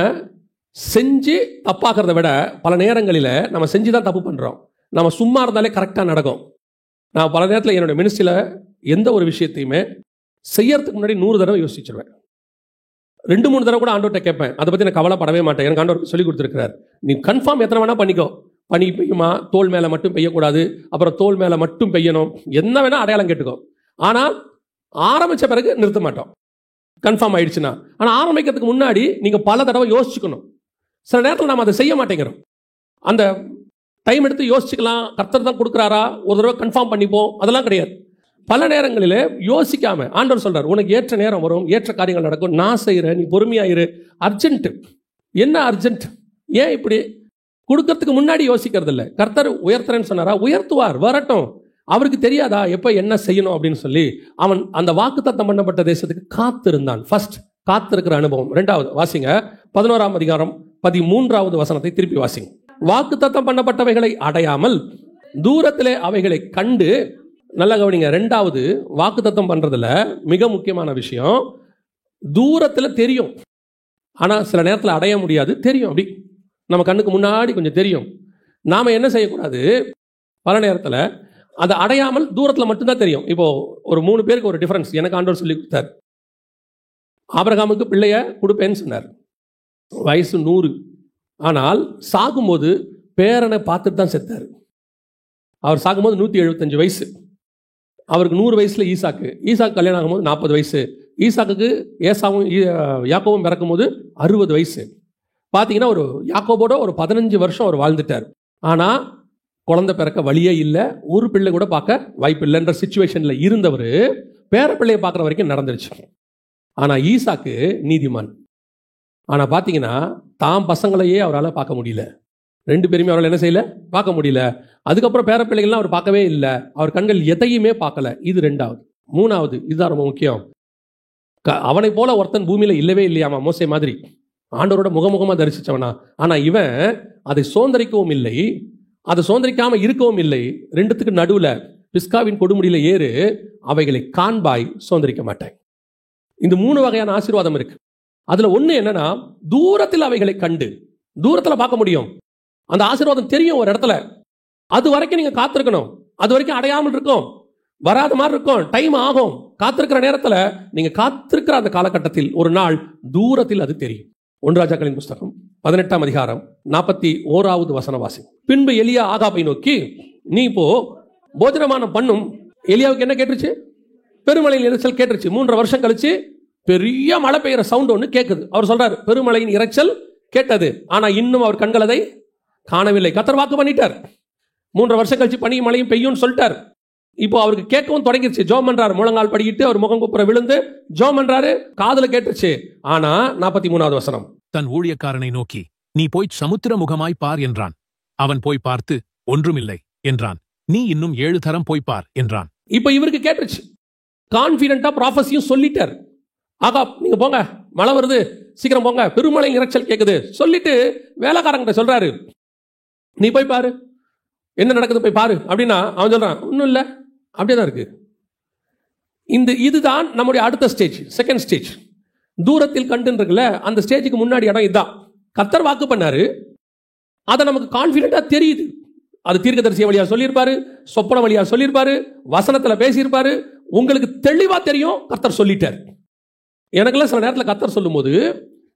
செஞ்சு தப்பாகிறத விட பல நேரங்களில் நம்ம செஞ்சுதான் தப்பு பண்றோம். நம்ம சும்மா இருந்தாலே கரெக்டாக நடக்கும். நான் பல நேரத்தில் என்னோட மினிஸ்ட்ரியில் எந்த ஒரு விஷயத்தையுமே செய்யறதுக்கு முன்னாடி 100 தடவை யோசிச்சிருவேன். 2-3 தடவை கூட ஆண்டவர்கிட்ட கேட்பேன். அதை பற்றி நான் கவலைப்படவே மாட்டேன். எனக்கு ஆண்டவர் சொல்லி கொடுத்துருக்கிறார். நீ கன்ஃபார்ம் எத்தனை வேணால் பண்ணிக்கோ. பனி பெய்யுமா, தோல் மேலே மட்டும் பெய்யக்கூடாது, அப்புறம் தோல் மேலே மட்டும் பெய்யணும், என்ன வேணால் அடையாளம் கேட்டுக்கோ. ஆனால் ஆரம்பித்த பிறகு நிறுத்த மாட்டோம், கன்ஃபார்ம் ஆயிடுச்சுன்னா. ஆனால் ஆரம்பிக்கிறதுக்கு முன்னாடி நீங்கள் பல தடவை யோசிச்சுக்கணும். சில நேரத்தில் நாம் அதை செய்ய மாட்டேங்கிறோம். அந்த டைம் எடுத்து யோசிச்சுக்கலாம், கர்த்தர் தான் கொடுக்குறாரா, ஒரு தடவை கன்ஃபார்ம் பண்ணிப்போம், அதெல்லாம் கிடையாது. பல நேரங்களில் யோசிக்காம ஆண்டவர் சொல்றார், உனக்கு ஏற்ற நேரம் வரும், ஏற்ற காரியங்கள் நடக்கும், நான் செய்கிறேன், நீ பொறுமையாயிரு. அர்ஜென்ட் என்ன அர்ஜென்ட்? ஏன் இப்படி கொடுக்கறதுக்கு முன்னாடி யோசிக்கிறது இல்லை? கர்த்தர் உயர்த்துறேன்னு சொன்னாரா, உயர்த்துவார், வரட்டும். அவருக்கு தெரியாதா எப்போ என்ன செய்யணும் அப்படின்னு சொல்லி அவன் அந்த வாக்குத்தத்தம் பண்ணப்பட்ட தேசத்துக்கு காத்திருந்தான். ஃபர்ஸ்ட் காத்திருக்கிற அனுபவம். 2வது வாசிங்க, 11ஆம் அதிகாரம் 13வது வசனத்தை திருப்பி வாசிங்க. வாக்குத்தத்தம் பண்ணப்பட்டவைகளை அடையாமல் தூரத்திலே அவைகளை கண்டு, நல்லா கவனிங்க. 2வது வாக்குத்தத்தம் பண்றதுல மிக முக்கியமான விஷயம், தூரத்தில் தெரியும், ஆனால் சில நேரத்தில் அடைய முடியாது. தெரியும், அப்படி நம்ம கண்ணுக்கு முன்னாடி கொஞ்சம் தெரியும். நாம என்ன செய்யக்கூடாது, பல நேரத்தில் அதை அடையாமல் தூரத்தில் மட்டும்தான் தெரியும். இப்போ ஒரு 3 பேருக்கு ஒரு டிஃபரன்ஸ் எனக்கு ஆண்டவர் சொல்லி கொடுத்தார். ஆபிரகாமுக்கு பிள்ளைய கொடுப்பேன்னு சொன்னார், வயசு 100. ஆனால் சாகும்போது பேரனை பார்த்துட்டு தான் செத்தார். அவர் சாகும்போது 175 வயசு. அவருக்கு 100 வயசுல ஈசாக்கு கல்யாணம் ஆகும்போது 40 வயசு. ஈசாக்குக்கு ஏசாவும் யாக்கோவும் பிறக்கும் போது 60 வயசு. பார்த்தீங்கன்னா ஒரு யாக்கோபோட ஒரு 15 வருஷம் அவர் வாழ்ந்துட்டார். ஆனால் குழந்தை பிறக்க வழியே இல்லை, ஒரு பிள்ளை கூட பார்க்க வாய்ப்பு இல்லைன்ற சிச்சுவேஷனில் இருந்தவர் பேர பிள்ளையை பார்க்குற வரைக்கும் நடந்துருச்சு. ஆனால் ஈசாக்கு நீதிமான். ஆனால் பார்த்தீங்கன்னா தாம் பசங்களையே அவரால் பார்க்க முடியல, 2 பேருமே அவரால் என்ன செய்யல, பார்க்க முடியல. அதுக்கப்புறம் பேர பிள்ளைகள்லாம் அவர் பார்க்கவே இல்லை, அவர் கண்கள் எதையுமே பார்க்கல. இது 2வது. 3வது, இதுதான் ரொம்ப முக்கியம். அவனை போல ஒருத்தன் பூமியில இல்லவே இல்லையாமா, மோசே மாதிரி ஆண்டவரோட முகமுகமாக தரிசிச்சவனா. ஆனால் இவன் அதை சோந்தரிக்கவும் இல்லை, அதை சோந்தரிக்காம இருக்கவும் இல்லை. 2த்துக்கு நடுவில் பிஸ்காவின் கொடுமுடியில ஏறு, அவைகளை காண்பாய், சோந்தரிக்க மாட்டாய். இந்த 3 வகையான ஆசீர்வாதம் இருக்கு. அதுல ஒண்ணு என்னன்னா, தூரத்தில் அவைகளை கண்டு, தூரத்தில் பார்க்க முடியும். அந்த ஆசீர்வாதம் தெரியும் ஒரு இடத்துல, அது வரைக்கும் நீங்க காத்திருக்கணும். அது வரைக்கும் அடையாமல் இருக்கும், வராத மாதிரி இருக்கும், டைம் ஆகும். காத்திருக்கிற நேரத்தில் நீங்க காத்திருக்கிற அந்த காலகட்டத்தில் ஒரு நாள் தூரத்தில் அது தெரியும். 1 ராஜாக்களின் புஸ்தகம் 18ஆம் அதிகாரம் 41வது வசன வாசி. பின்பு எலியா ஆகாபை நோக்கி, நீ இப்போ போஜனமானம் பண்ணும். எலியாவுக்கு என்ன கேட்டுருச்சு? பெருமழையின் இரைச்சல் கேட்டுருச்சு. 3 வருஷம் கழிச்சு பெரிய மழை பெய்கிற சவுண்ட் ஒன்று கேட்குது. அவர் சொல்றாரு, பெருமழையின் இரைச்சல் கேட்டது, ஆனா இன்னும் அவர் கண்கள் அதை காணவில்லை. கர்த்தர் வாக்கு பண்ணிட்டார், 3 வருஷம் கழிச்சு பனியும் மழையும் பெய்யும் சொல்லிட்டார். இப்போ அவருக்கு கேட்கவும் தொடங்கிருச்சு. ஜோம் பண்றாரு, முழங்கால் படிக்கிட்டு அவர் முகம் குப்புற விழுந்து ஜோம் பண்றாரு, காதுல கேட்டுருச்சு. ஆனா 43வது வசனம், தன் ஊழியக்காரனை நோக்கி, நீ போய் சமுத்திர முகமாய் பார் என்றான். அவன் போய் பார்த்து, ஒன்றுமில்லை என்றான். நீ இன்னும் 7 தரம் போய் பார் என்றான். இப்ப இவருக்கு கேட்டுருச்சு, கான்பிடென்டா ப்ராஃபஸியும் சொல்லிட்டார். ஆகா, நீங்க போங்க, மழை வருது, சீக்கிரம் போங்க, பெருமழை இரைச்சல் கேட்குது சொல்லிட்டு வேலைக்காரங்கிட்ட சொல்றாரு, நீ போய் பாரு, என்ன நடக்குது போய் பாரு அப்படின்னா அவன் சொல்றான், ஒன்றும் இல்லை, அப்படியே தான் இருக்கு. இதுதான் நம்முடைய அடுத்த ஸ்டேஜ், செகண்ட் ஸ்டேஜ். தூரத்தில் கண்டுன்றதுல அந்த ஸ்டேஜுக்கு முன்னாடி இடம் இதுதான். கர்த்தர் வாக்கு பண்ணாரு, அதை நமக்கு கான்ஃபிடென்ட்டா தெரியுது. அது தீர்க்கதரிசி வழியா சொல்லியிருப்பாரு, சொப்பன வழியா சொல்லியிருப்பாரு, வசனத்துல பேசியிருப்பாரு, உங்களுக்கு தெளிவா தெரியும். கர்த்தர் சொல்லிட்டார். எனக்கெல்லாம் சில நேரத்தில் கர்த்தர் சொல்லும் போது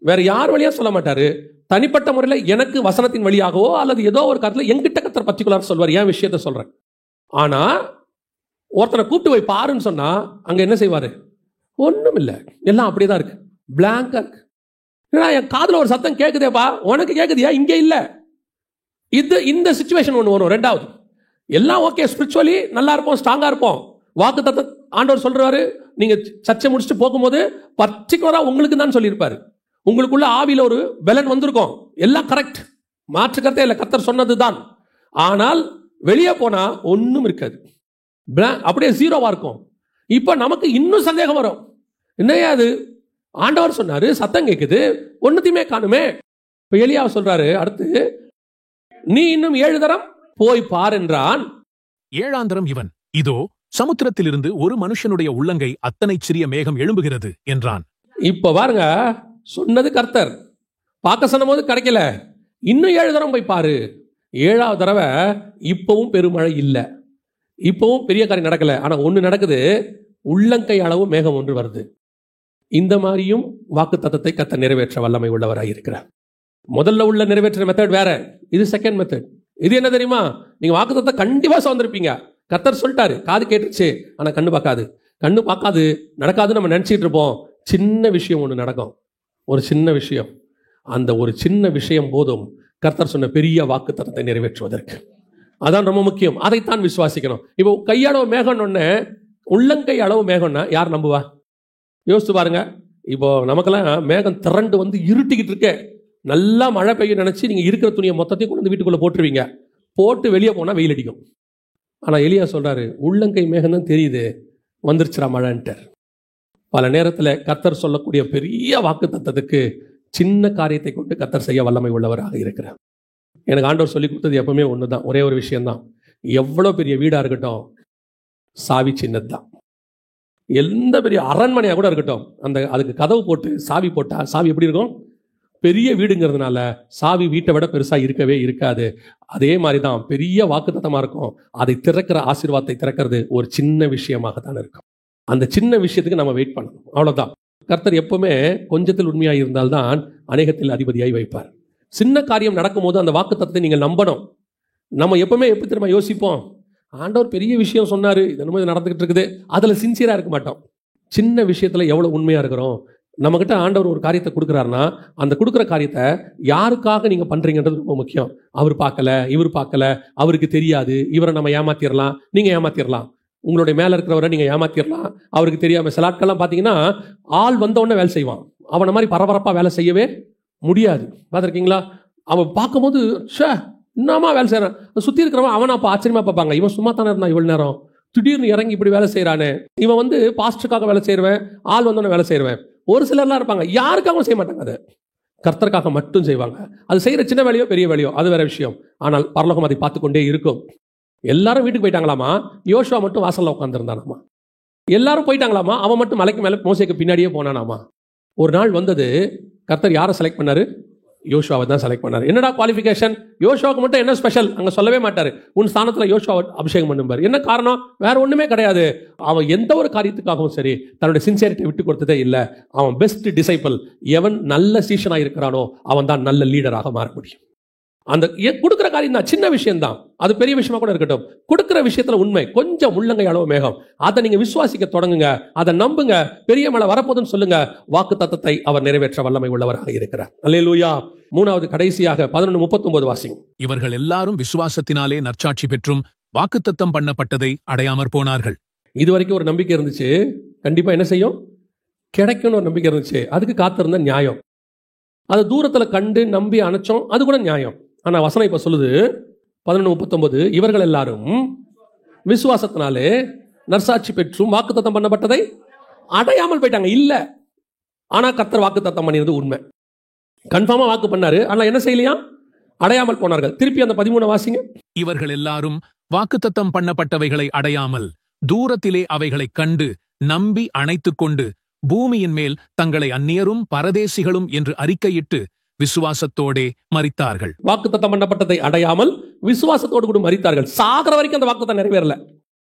வேற யார் வழியா சொல்ல மாட்டாரு, தனிப்பட்ட முறையில் எனக்கு வசனத்தின் வழியாகவோ அல்லது ஏதோ ஒரு கருத்துல எங்கிட்ட கர்த்தர் பர்டிகுலர் சொல்வார், ஏன் விஷயத்த சொல்றேன். ஆனா ஒருத்தனை கூப்பிட்டு போய் பாருன்னு சொன்னா அங்க என்ன செய்வாரு? ஒண்ணும் இல்லை, எல்லாம் அப்படியே தான் இருக்கு, பிளாங்கா இருக்கு. என் காதுல ஒரு சத்தம் கேட்குதேப்பா, உனக்கு கேட்குதியா? இங்கே இல்லை. இந்த சிச்சுவேஷன் ஒன்று வரும். 2வது, எல்லாம் ஓகே, ஸ்பிரிச்சுவலி நல்லா இருப்போம், ஸ்ட்ராங்கா இருப்போம். வாக்கு தத்த ஆண்டவர் சொல்றாரு, நீங்க சர்ச்சை முடிச்சுட்டு போகும்போது பர்டிகுலரா உங்களுக்கு தான் சொல்லியிருப்பாரு. உங்களுக்குள்ள ஆவியில ஒரு பலன் வந்திருக்கும், எல்லாம் கரெக்ட், மாற்று கருத்தே இல்லை, கர்த்தர் சொன்னதுதான். ஆனால் வெளியே போனா ஒன்றும் இருக்காது, அப்படியே ஜீரோவா இருக்கும். இப்ப நமக்கு இன்னும் சந்தேகம் வரும், என்னையா அது, ஆண்டவர் சொன்னாரு, சத்தம் கேட்குது, ஒன்னுத்தையுமே காணுமே. இப்ப எலியாவை சொல்றாரு, அடுத்து நீ இன்னும் 7 தரம் போய் பார் என்றான். 7ஆம் தரம் இவன், இதோ சமுத்திரத்திலிருந்து ஒரு மனுஷனுடைய உள்ளங்கை அத்தனை சிறிய மேகம் எழும்புகிறது என்றான். இப்ப பாருங்க, சொன்னது கர்த்தர், பார்க்க சொன்ன போது கிடைக்கல, இன்னும் 7 தரம் போய் பாரு. 7வது தடவை இப்பவும் பெருமழை இல்லை, இப்பவும் பெரிய காரியம் நடக்கல. ஆனா ஒண்ணு நடக்குது, உள்ளங்கை அளவு மேகம் ஒன்று வருது. இந்த மாதிரியும் வாக்குத்தத்தத்தை கர்த்தர் நிறைவேற்ற வல்லமை உள்ளவராக இருக்கிறார். முதல்ல உள்ள நிறைவேற்ற மெத்தட் வேற, இது செகண்ட் மெத்தட். இது என்ன தெரியுமா? நீங்க வாக்குத்தத்தத்தை கண்டிப்பா சுதந்திருப்பீங்க. கர்த்தர் சொல்லிட்டாரு, காது கேட்டுச்சு, ஆனா கண்ணு பார்க்காது. கண்ணு பார்க்காது, நடக்காதுன்னு நம்ம நினைச்சிட்டு இருப்போம். சின்ன விஷயம் ஒன்று நடக்கும், ஒரு சின்ன விஷயம். அந்த ஒரு சின்ன விஷயம் போதும் கர்த்தர் சொன்ன பெரிய வாக்குத்தத்தத்தை நிறைவேற்றுவதற்கு. அதான் ரொம்ப முக்கியம். அதைத்தான் விசுவாசிக்கணும். இப்போ கையளவு மேகம் ஒன்று, உள்ளங்கை அளவு மேகம்னா யார் நம்புவா? யோசிச்சு பாருங்க. இப்போ நமக்கெல்லாம் மேகம் திரண்டு வந்து இருட்டிக்கிட்டு இருக்க, நல்லா மழை பெய்ய நினைச்சு நீங்க இருக்கிற துணியை மொத்தத்தையும் கொண்டு வந்து வீட்டுக்குள்ள போட்டுருவீங்க. போட்டு வெளியே போனா வெயில் அடிக்கும். ஆனா எலியா சொல்றாரு, உள்ளங்கை மேகம் தான் தெரியுது, வந்துருச்சுரா மழைன்ட்டு. பல நேரத்தில் கர்த்தர் சொல்லக்கூடிய பெரிய வாக்குத்தத்தத்துக்கு சின்ன காரியத்தை கொண்டு கர்த்தர் செய்ய வல்லமை உள்ளவராக இருக்கிறார். எனக்கு ஆண்டவர் சொல்லி கொடுத்தது எப்பவுமே ஒன்று தான், ஒரே ஒரு விஷயம்தான். எவ்வளோ பெரிய வீடாக இருக்கட்டும், சாவி சின்னது தான். எந்த பெரிய அரண்மனையாக கூட இருக்கட்டும், அதுக்கு கதவு போட்டு சாவி போட்டால் சாவி எப்படி இருக்கும்? பெரிய வீடுங்கிறதுனால சாவி வீட்டை விட பெருசாக இருக்கவே இருக்காது. அதே மாதிரி தான் பெரிய வாக்குத்தத்தமாக இருக்கும். அதை திறக்கிற ஆசீர்வாதத்தை திறக்கிறது ஒரு சின்ன விஷயமாக தான் இருக்கும். அந்த சின்ன விஷயத்துக்கு நம்ம வெயிட் பண்ணணும், அவ்வளோதான். கர்த்தர் எப்பவுமே கொஞ்சத்தில் உண்மையாக இருந்தால்தான் அநேகத்தில் அதிபதியாய் வைப்பார். சின்ன காரியம் நடக்கும்போது அந்த வாக்குத்தத்தத்தை நீங்கள் நம்பணும். நம்ம எப்பவுமே எப்படி திரும்ப யோசிப்போம், ஆண்டவர் பெரிய விஷயம் சொன்னார், இது நடந்துகிட்டு இருக்குது, அதில் சின்சியராக இருக்க மாட்டோம். சின்ன விஷயத்தில் எவ்வளோ உண்மையாக இருக்கிறோம். நம்மக்கிட்ட ஆண்டவர் ஒரு காரியத்தை கொடுக்குறாருன்னா, அந்த கொடுக்குற காரியத்தை யாருக்காக நீங்கள் பண்ணுறீங்கன்றது ரொம்ப முக்கியம். அவர் பார்க்கல, இவர் பார்க்கல, அவருக்கு தெரியாது, இவரை நம்ம ஏமாத்திடலாம், நீங்கள் ஏமாத்திடலாம், உங்களுடைய மேலே இருக்கிறவரை நீங்கள் ஏமாத்திடலாம், அவருக்கு தெரியாமல். சில ஆட்கள்லாம் பார்த்தீங்கன்னா ஆள் வந்தவுடனே வேலை செய்வான். அவனை மாதிரி பரபரப்பாக வேலை செய்யவே முடியாது. பார்த்துருக்கீங்களா? அவன் பார்க்கும்போது என்னமா வேலை செய்கிறான், சுற்றி இருக்கிறவன் அவனை அப்போ ஆச்சரியமாக பார்ப்பாங்க. இவன் சும்மா தானே இருந்தான் இவ்வளோ நேரம், திடீர்னு இறங்கி இப்படி வேலை செய்கிறானே, இவன் வந்து பாஸ்டருக்காக வேலை செய்கிறவன், ஆள் வந்தோடனே வேலை செய்கிறவன். ஒரு சிலர்லாம் இருப்பாங்க, யாருக்காகவும் செய்ய மாட்டாங்க, அதை கர்த்தருக்காக மட்டும் செய்வாங்க. அது செய்கிற சின்ன வேலையோ பெரிய வேலையோ அது வேற விஷயம். ஆனால் பரலோகம் அதை பார்த்து கொண்டே இருக்கும். எல்லாரும் வீட்டுக்கு போயிட்டாங்களாமா, யோசுவா மட்டும் வாசல்ல உட்காந்துருந்தானாமா. எல்லாரும் போயிட்டாங்களாமா, அவன் மட்டும் மலைக்கு மேலே மோசேக்கு பின்னாடியே போனானாமா. ஒரு நாள் வந்தது, கர்த்தர் யாரை செலக்ட் பண்ணாரு? யோசுவாவை தான் செலக்ட் பண்ணாரு. என்னடா குவாலிஃபிகேஷன்? யோசுவாவுக்கு மட்டும் என்ன ஸ்பெஷல்? அங்கே சொல்லவே மாட்டாரு. உன் ஸ்தானத்தில் யோசுவாவை அபிஷேகம் பண்ணுவார். என்ன காரணம்? வேற ஒன்றுமே கிடையாது. அவன் எந்த ஒரு காரியத்துக்காகவும் சரி தன்னுடைய சின்சியரிட்டி விட்டு கொடுத்ததே இல்லை. அவன் பெஸ்ட் டிசைபிள். எவன் நல்ல சீஷனாக இருக்கிறானோ அவன் தான் நல்ல லீடராக மாற முடியும். அந்த கொடுக்குற காரியம் தான், சின்ன விஷயம் தான், அது பெரிய விஷயமா கூட இருக்கட்டும். கொடுக்குற விஷயத்துல உண்மை, கொஞ்சம் உள்ளங்கை அளவு மேகம், அதை நீங்க விசுவாசிக்க தொடங்குங்க, அதை நம்புங்க, பெரிய மழை வரப்போதுன்னு சொல்லுங்க. வாக்கு தத்தத்தை அவர் நிறைவேற்ற வல்லமை உள்ளவராக இருக்கிறார். அல்லேலூயா. மூணாவது கடைசியாக 11:39 வாசிங்க. இவர்கள் எல்லாரும் விசுவாசத்தினாலே நற்சாட்சி பெற்றும் வாக்குத்தத்தம் பண்ணப்பட்டதை அடையாமற் போனார்கள். இதுவரைக்கும் ஒரு நம்பிக்கை இருந்துச்சு, கண்டிப்பா என்ன செய்யும், கிடைக்கும்னு ஒரு நம்பிக்கை இருந்துச்சு. அதுக்கு காத்திருந்த நியாயம். அதை தூரத்துல கண்டு நம்பி அணைச்சோம், அது கூட நியாயம். ஆனா வசனம் இப்ப சொல்லுது 11:39, இவர்கள் எல்லாரும் விசுவாசத்தினாலே நற்சாட்சி பெற்றும் வாக்குத்தத்தம் பண்ணப்பட்டதை அடையாமல் போயிட்டாங்க. இல்ல, ஆனா கர்த்தர் வாக்குத்தத்தம் பண்ணியது உண்மை. கன்ஃபார்மா வாக்கு பண்ணாரு, ஆனா என்ன செய்யலையா? அடையாமல் போனார்கள். திருப்பி அந்த 13 வாசிங்க. இவர்கள் எல்லாரும் வாக்குத்தத்தம் பண்ணப்பட்டவைகளை அடையாமல் தூரத்திலே அவைகளை கண்டு நம்பி அணைத்துக் கொண்டு பூமியின் மேல் தங்களை அந்நியரும் பரதேசிகளும் என்று அறிக்கையிட்டு விசுவாசத்தோடே மரித்தார்கள். வாக்குத்தத்தம் பண்ணப்பட்டதை அடையாமல் விசுவாசத்தோடு கூட மரித்தார்கள். சாகிற வரைக்கும் அந்த வாக்குத்தத்தம் நிறைவேறல.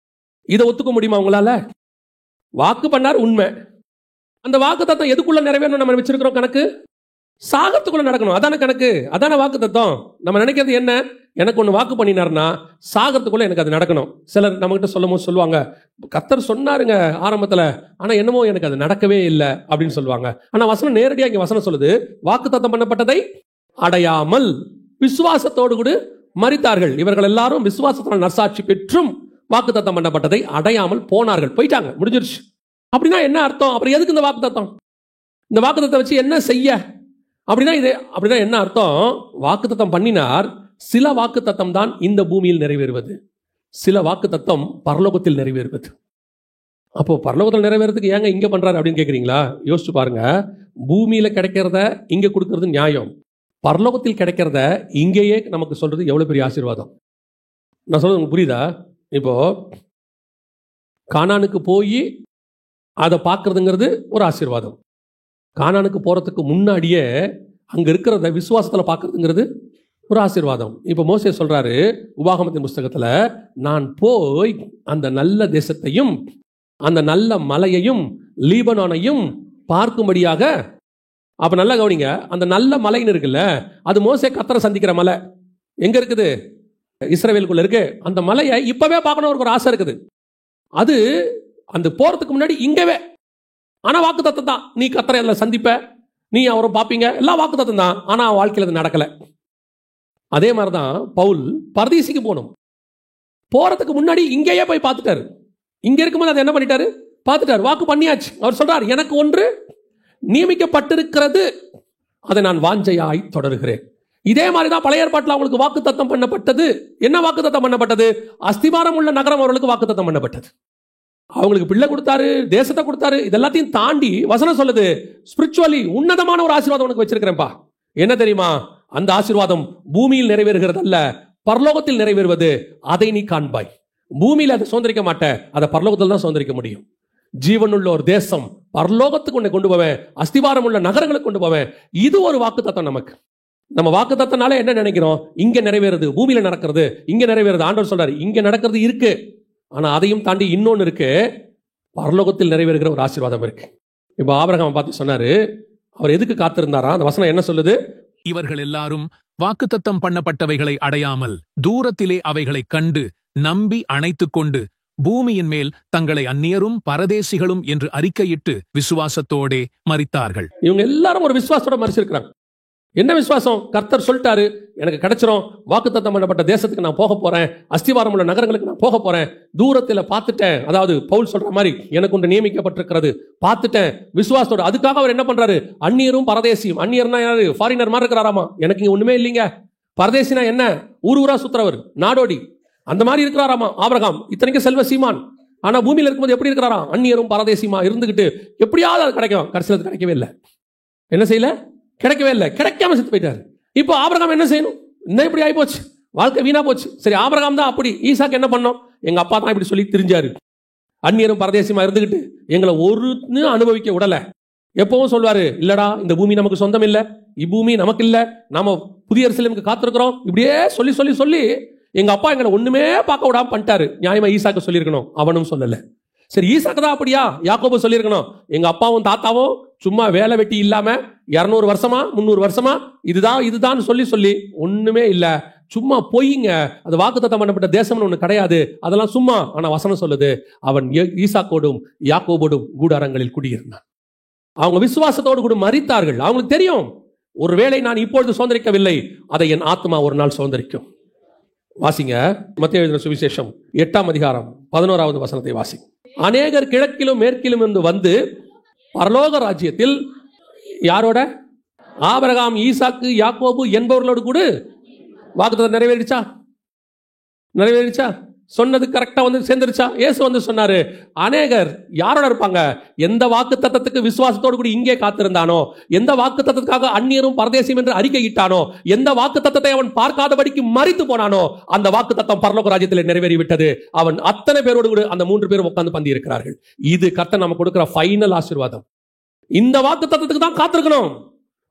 இதை ஒத்துக்க முடியுமா உங்களால? வாக்கு பண்ணார், உண்மை. அந்த வாக்குத்தத்தம் எதுக்குள்ள நிறைவேறணும்? நம்ம வச்சிருக்கிறோம் கணக்கு, சாகத்துக்குள்ள நடக்கணும். அதான கணக்கு, அதான வாக்குத்தத்தம். நம்ம நினைக்கிறது என்ன, எனக்கு ஒன்று வாக்கு பண்ணினார்னா சாகத்துக்குள்ள எனக்கு அது நடக்கணும். சிலர் நம்ம கிட்ட சொல்லும் போது சொல்லுவாங்க, கர்த்தர் சொன்னாருங்க ஆரம்பத்தில், ஆனால் என்னமோ எனக்கு அது நடக்கவே இல்லை அப்படின்னு சொல்லுவாங்க. ஆனால் வசனம் நேரடியாக இங்கே வசனம் சொல்லுது, வாக்குத்தத்தம் பண்ணப்பட்டதை அடையாமல் விசுவாசத்தோடு கூட மரித்தார்கள். இவர்கள் எல்லாரும் விசுவாசத்தினால் நற்சாட்சி பெற்றும் வாக்குத்தத்தம் பண்ணப்பட்டதை அடையாமல் போனார்கள். போயிட்டாங்க, முடிஞ்சிருச்சு. அப்படின்னா என்ன அர்த்தம்? அப்புறம் எதுக்கு இந்த வாக்குத்தத்தம்? இந்த வாக்குத்தத்தம் வச்சு என்ன செய்ய? அப்படின்னா என்ன அர்த்தம்? வாக்குத்தத்தம் பண்ணினார். சில வாக்குத்தத்தம் தான் இந்த பூமியில் நிறைவேறுவது, சில வாக்குத்தத்தம் பரலோகத்தில் நிறைவேறுவது. அப்போ பரலோகத்தில் நிறைவேறதுக்கு ஏங்க இங்க பண்றாரு அப்படின்னு கேட்குறீங்களா? யோசிச்சு பாருங்க. பூமியில கிடைக்கிறத இங்க கொடுக்கறது நியாயம், பரலோகத்தில் கிடைக்கிறத இங்கேயே நமக்கு சொல்றது எவ்வளவு பெரிய ஆசீர்வாதம். நான் சொல்றது உங்களுக்கு புரியுதா? இப்போ கானானுக்கு போய் அதை பார்க்கறதுங்கிறது ஒரு ஆசீர்வாதம். கானானுக்கு போறதுக்கு முன்னாடியே அங்க இருக்கிறத விசுவாசத்துல பார்க்கறதுங்கிறது ஒரு ஆசீர்வாதம். இப்போ மோசே சொல்றாரு உபாகமத்தின் புஸ்தகத்துல, நான் போய் அந்த நல்ல தேசத்தையும் அந்த நல்ல மலையையும் லீபனோனையும் பார்க்கும்படியாக. அப்ப நல்லா கவனிங்க, அந்த நல்ல மலைன்னு இருக்குல்ல, அது மோசே கர்த்தரை சந்திக்கிற மலை எங்க இருக்குது? இஸ்ரவேலுக்குள்ள இருக்கு. அந்த மலையை இப்பவே பார்க்கணும் ஒரு ஆசை இருக்குது. அது அந்த போறதுக்கு முன்னாடி இங்கவே. ஆனா வாக்குத்தத்தம் தான், நீ கர்த்தரை அதில் சந்திப்ப, நீ அவரும் பார்ப்பீங்க, எல்லாம் வாக்குத்தத்தம் தான். ஆனா வாழ்க்கையில் அது நடக்கல. அதே மாதிரிதான் பவுல் பரதீசிக்கு போகணும். போறதுக்கு முன்னாடி இங்கேயே போய் பார்த்துட்டாரு. இங்க இருக்கும்போது அதை என்ன பண்ணிட்டாரு? பார்த்துட்டாரு, வாக்கு பண்ணியாச்சு. அவர் சொல்றார், எனக்கு ஒன்று நியமிக்கப்பட்டிருக்கிறது, அதை நான் வாஞ்சையாய் தொடருகிறேன். இதே மாதிரிதான் பழைய ஏற்பாட்டில் அவங்களுக்கு வாக்குத்தத்தம் பண்ணப்பட்டது. என்ன வாக்குத்தத்தம் பண்ணப்பட்டது? அஸ்திவாரம் உள்ள நகரம் அவர்களுக்கு வாக்குத்தத்தம் பண்ணப்பட்டது. அவங்களுக்கு பிள்ளை கொடுத்தாரு, தேசத்தை கொடுத்தாரு. இதெல்லாத்தையும் தாண்டி வசனம் சொல்லுது, ஸ்பிரிச்சுவலி உன்னதமான ஒரு ஆசீர்வாதம் உனக்கு வச்சிருக்கிறேன்ப்பா. என்ன தெரியுமா? அந்த ஆசீர்வாதம் பூமியில் நிறைவேறுகிறது அல்ல, பரலோகத்தில் நிறைவேறுவது. அதை நீ காண்பாய். பூமியில் அதை சுதந்திரிக்க மாட்ட, அதை பரலோகத்தில் தான் சுதந்திரிக்க முடியும். ஜீவனுள்ள ஒரு தேசம், பரலோகத்துக்கு உன்னை கொண்டு போவேன், அஸ்திவாரம் உள்ள நகரங்களுக்கு கொண்டு போவேன். இது ஒரு வாக்குத்தத்தம் நமக்கு. நம்ம வாக்குத்தத்தனால என்ன நினைக்கிறோம்? இங்க நிறைவேறுது, பூமியில நடக்கிறது, இங்க நிறைவேறுது. ஆண்டவர் சொல்றாரு, இங்க நடக்கிறது இருக்கு, ஆனா அதையும் தாண்டி இன்னொன்னு இருக்கு, பரலோகத்தில் நிறைவேறுகிற ஒரு ஆசீர்வாதம் இருக்கு. இப்ப ஆபிரகாம் பார்த்து சொன்னாரு, அவர் எதுக்கு காத்திருந்தாரா? அந்த வசனம் என்ன சொல்லுது? இவர்கள் எல்லாரும் வாக்குத்தத்தம் பண்ணப்பட்டவைகளை அடையாமல் தூரத்திலே அவைகளைக் கண்டு நம்பி அணைத்துக் கொண்டு பூமியின் மேல் தங்களை அந்நியரும் பரதேசிகளும் என்று அறிக்கையிட்டு விசுவாசத்தோடே மரித்தார்கள். இவங்க எல்லாரும் ஒரு விசுவாசத்தோட மரிச்சிருக்கிறாங்க. என்ன விசுவாசம்? கர்த்தர் சொல்லிட்டாரு, எனக்கு கிடைச்சிரும், வாக்குத்தத்தம் பண்ணப்பட்ட தேசத்துக்கு நான் போக போறேன், அஸ்திவாரம் உள்ள நகரங்களுக்கு நான் போக போறேன், தூரத்தில் பார்த்துட்டேன். அதாவது பவுல் சொல்ற மாதிரி, எனக்கு ஒன்று நியமிக்கப்பட்டிருக்கிறது, பார்த்துட்டேன் விசுவாசத்தோட. அதுக்காக அவர் என்ன பண்றாரு? அந்நியரும் பரதேசியும். அந்நியர்னா யாரு? ஃபாரினர் மாதிரி இருக்கிறாராமா. எனக்கு இங்க ஒண்ணுமே இல்லைங்க. பரதேசினா என்ன? ஊரா சுத்துறவர், நாடோடி, அந்த மாதிரி இருக்கிறாராமா ஆபிரகாம். இத்தனைக்கும் செல்வ சீமான். ஆனா பூமியில இருக்கும்போது எப்படி இருக்கிறாராம்? அந்நியரும் பரதேசியுமா இருந்துகிட்டு எப்படியாவது அது கிடைக்கும். கடைசியில் அது கிடைக்கவே இல்லை. என்ன செய்யல? கிடைக்கவே இல்லை. கிடைக்காம செத்து போயிட்டாரு. இப்போ ஆபிரகாம் என்ன செய்யணும்? இன்னும் இப்படி ஆகி போச்சு, வாழ்க்கை வீணா போச்சு. சரி, ஆபிரகாம் தான் அப்படி. ஈசாக்கு என்ன பண்ணோம்? எங்க அப்பா தான் இப்படி சொல்லி திரிஞ்சாரு, அந்நியரும் பரதேசியமா இருந்துகிட்டு எங்களை ஒருன்னு அனுபவிக்க விடல. எப்பவும் சொல்வாரு, இல்லடா இந்த பூமி நமக்கு சொந்தம் இல்லை, இப்பூமி நமக்கு இல்லை, நாம புதிய எருசலேமுக்கு காத்திருக்கிறோம். இப்படியே சொல்லி சொல்லி சொல்லி எங்க அப்பா எங்களை ஒண்ணுமே பார்க்க விடாம பண்ணிட்டாரு. நியாயமா ஈசாக்கு சொல்லியிருக்கணும், அவனும் சொல்லல. சரி, ஈசாக்கு தான் அப்படியா? யாக்கோபு சொல்லியிருக்கணும், எங்க அப்பாவும் தாத்தாவும் சும்மா வேலை வெட்டி இல்லாம 200 வருஷமா 300 வருஷமா இதுதான் சொல்லி சொல்லி ஒண்ணுமே இல்ல, சும்மா பொய்ங்க. அது வாக்குத்தத்தம் பண்ணப்பட்ட தேசம்னு ஒண்ணு கிடையாது, அதெல்லாம் சும்மா. ஆனா வசனம் சொல்லுது, அவன் ஈசாக்கோடும் யாக்கோபோடும் கூடாரங்களில் குடியிருந்தான். அவங்க விசுவாசத்தோடு கூட மரித்தார்கள். அவங்களுக்கு தெரியும், ஒருவேளை நான் இப்பொழுது சுதந்திரிக்கவில்லை, அதை என் ஆத்மா ஒரு நாள் சுதந்திரிக்கும். வாசிங்க, மத்தேயு எழுதின சுவிசேஷம் 8ஆம் அதிகாரம் 11வது வசனத்தை வாசிங்க. அநேகர் கிழக்கிலும் மேற்கிலும் இருந்து வந்து பரலோக ராஜ்யத்தில் யாரோட? ஆபிரகாம், ஈசாக்கு, யாக்கோபு என்பவர்களோடு கூட வாக்குத்தத்தம் நிறைவேறிச்சா? நிறைவேறிச்சா? சொன்னது கரெக்டா வந்து சேர்ந்துருச்சா? இயேசு வந்து சொன்னாரு, அநேகர் யாரோட இருப்பாங்க? எந்த வாக்குத்தத்தத்துக்கு விசுவாசத்தோடு கூட இங்கே காத்திருந்தானோ, எந்த வாக்குத்தத்தத்துக்காக அந்நியரும் பரதேசியும் என்று அறிக்கையிட்டானோ, எந்த வாக்குத்தத்தத்தை அவன் பார்க்காதபடிக்கு மரித்து போனானோ, அந்த வாக்குத்தத்தம் பரலோக ராஜ்யத்தில் நிறைவேறி விட்டது. அவன் அத்தனை பேரோடு கூட அந்த 3 பேரும் உட்கார்ந்து பந்தி இருக்கிறார்கள். இது கர்த்தர் நமக்கு கொடுக்கிற ஃபைனல் ஆசீர்வாதம். இந்த வாக்குத்தத்தத்துக்கு தான் காத்திருக்கணும்.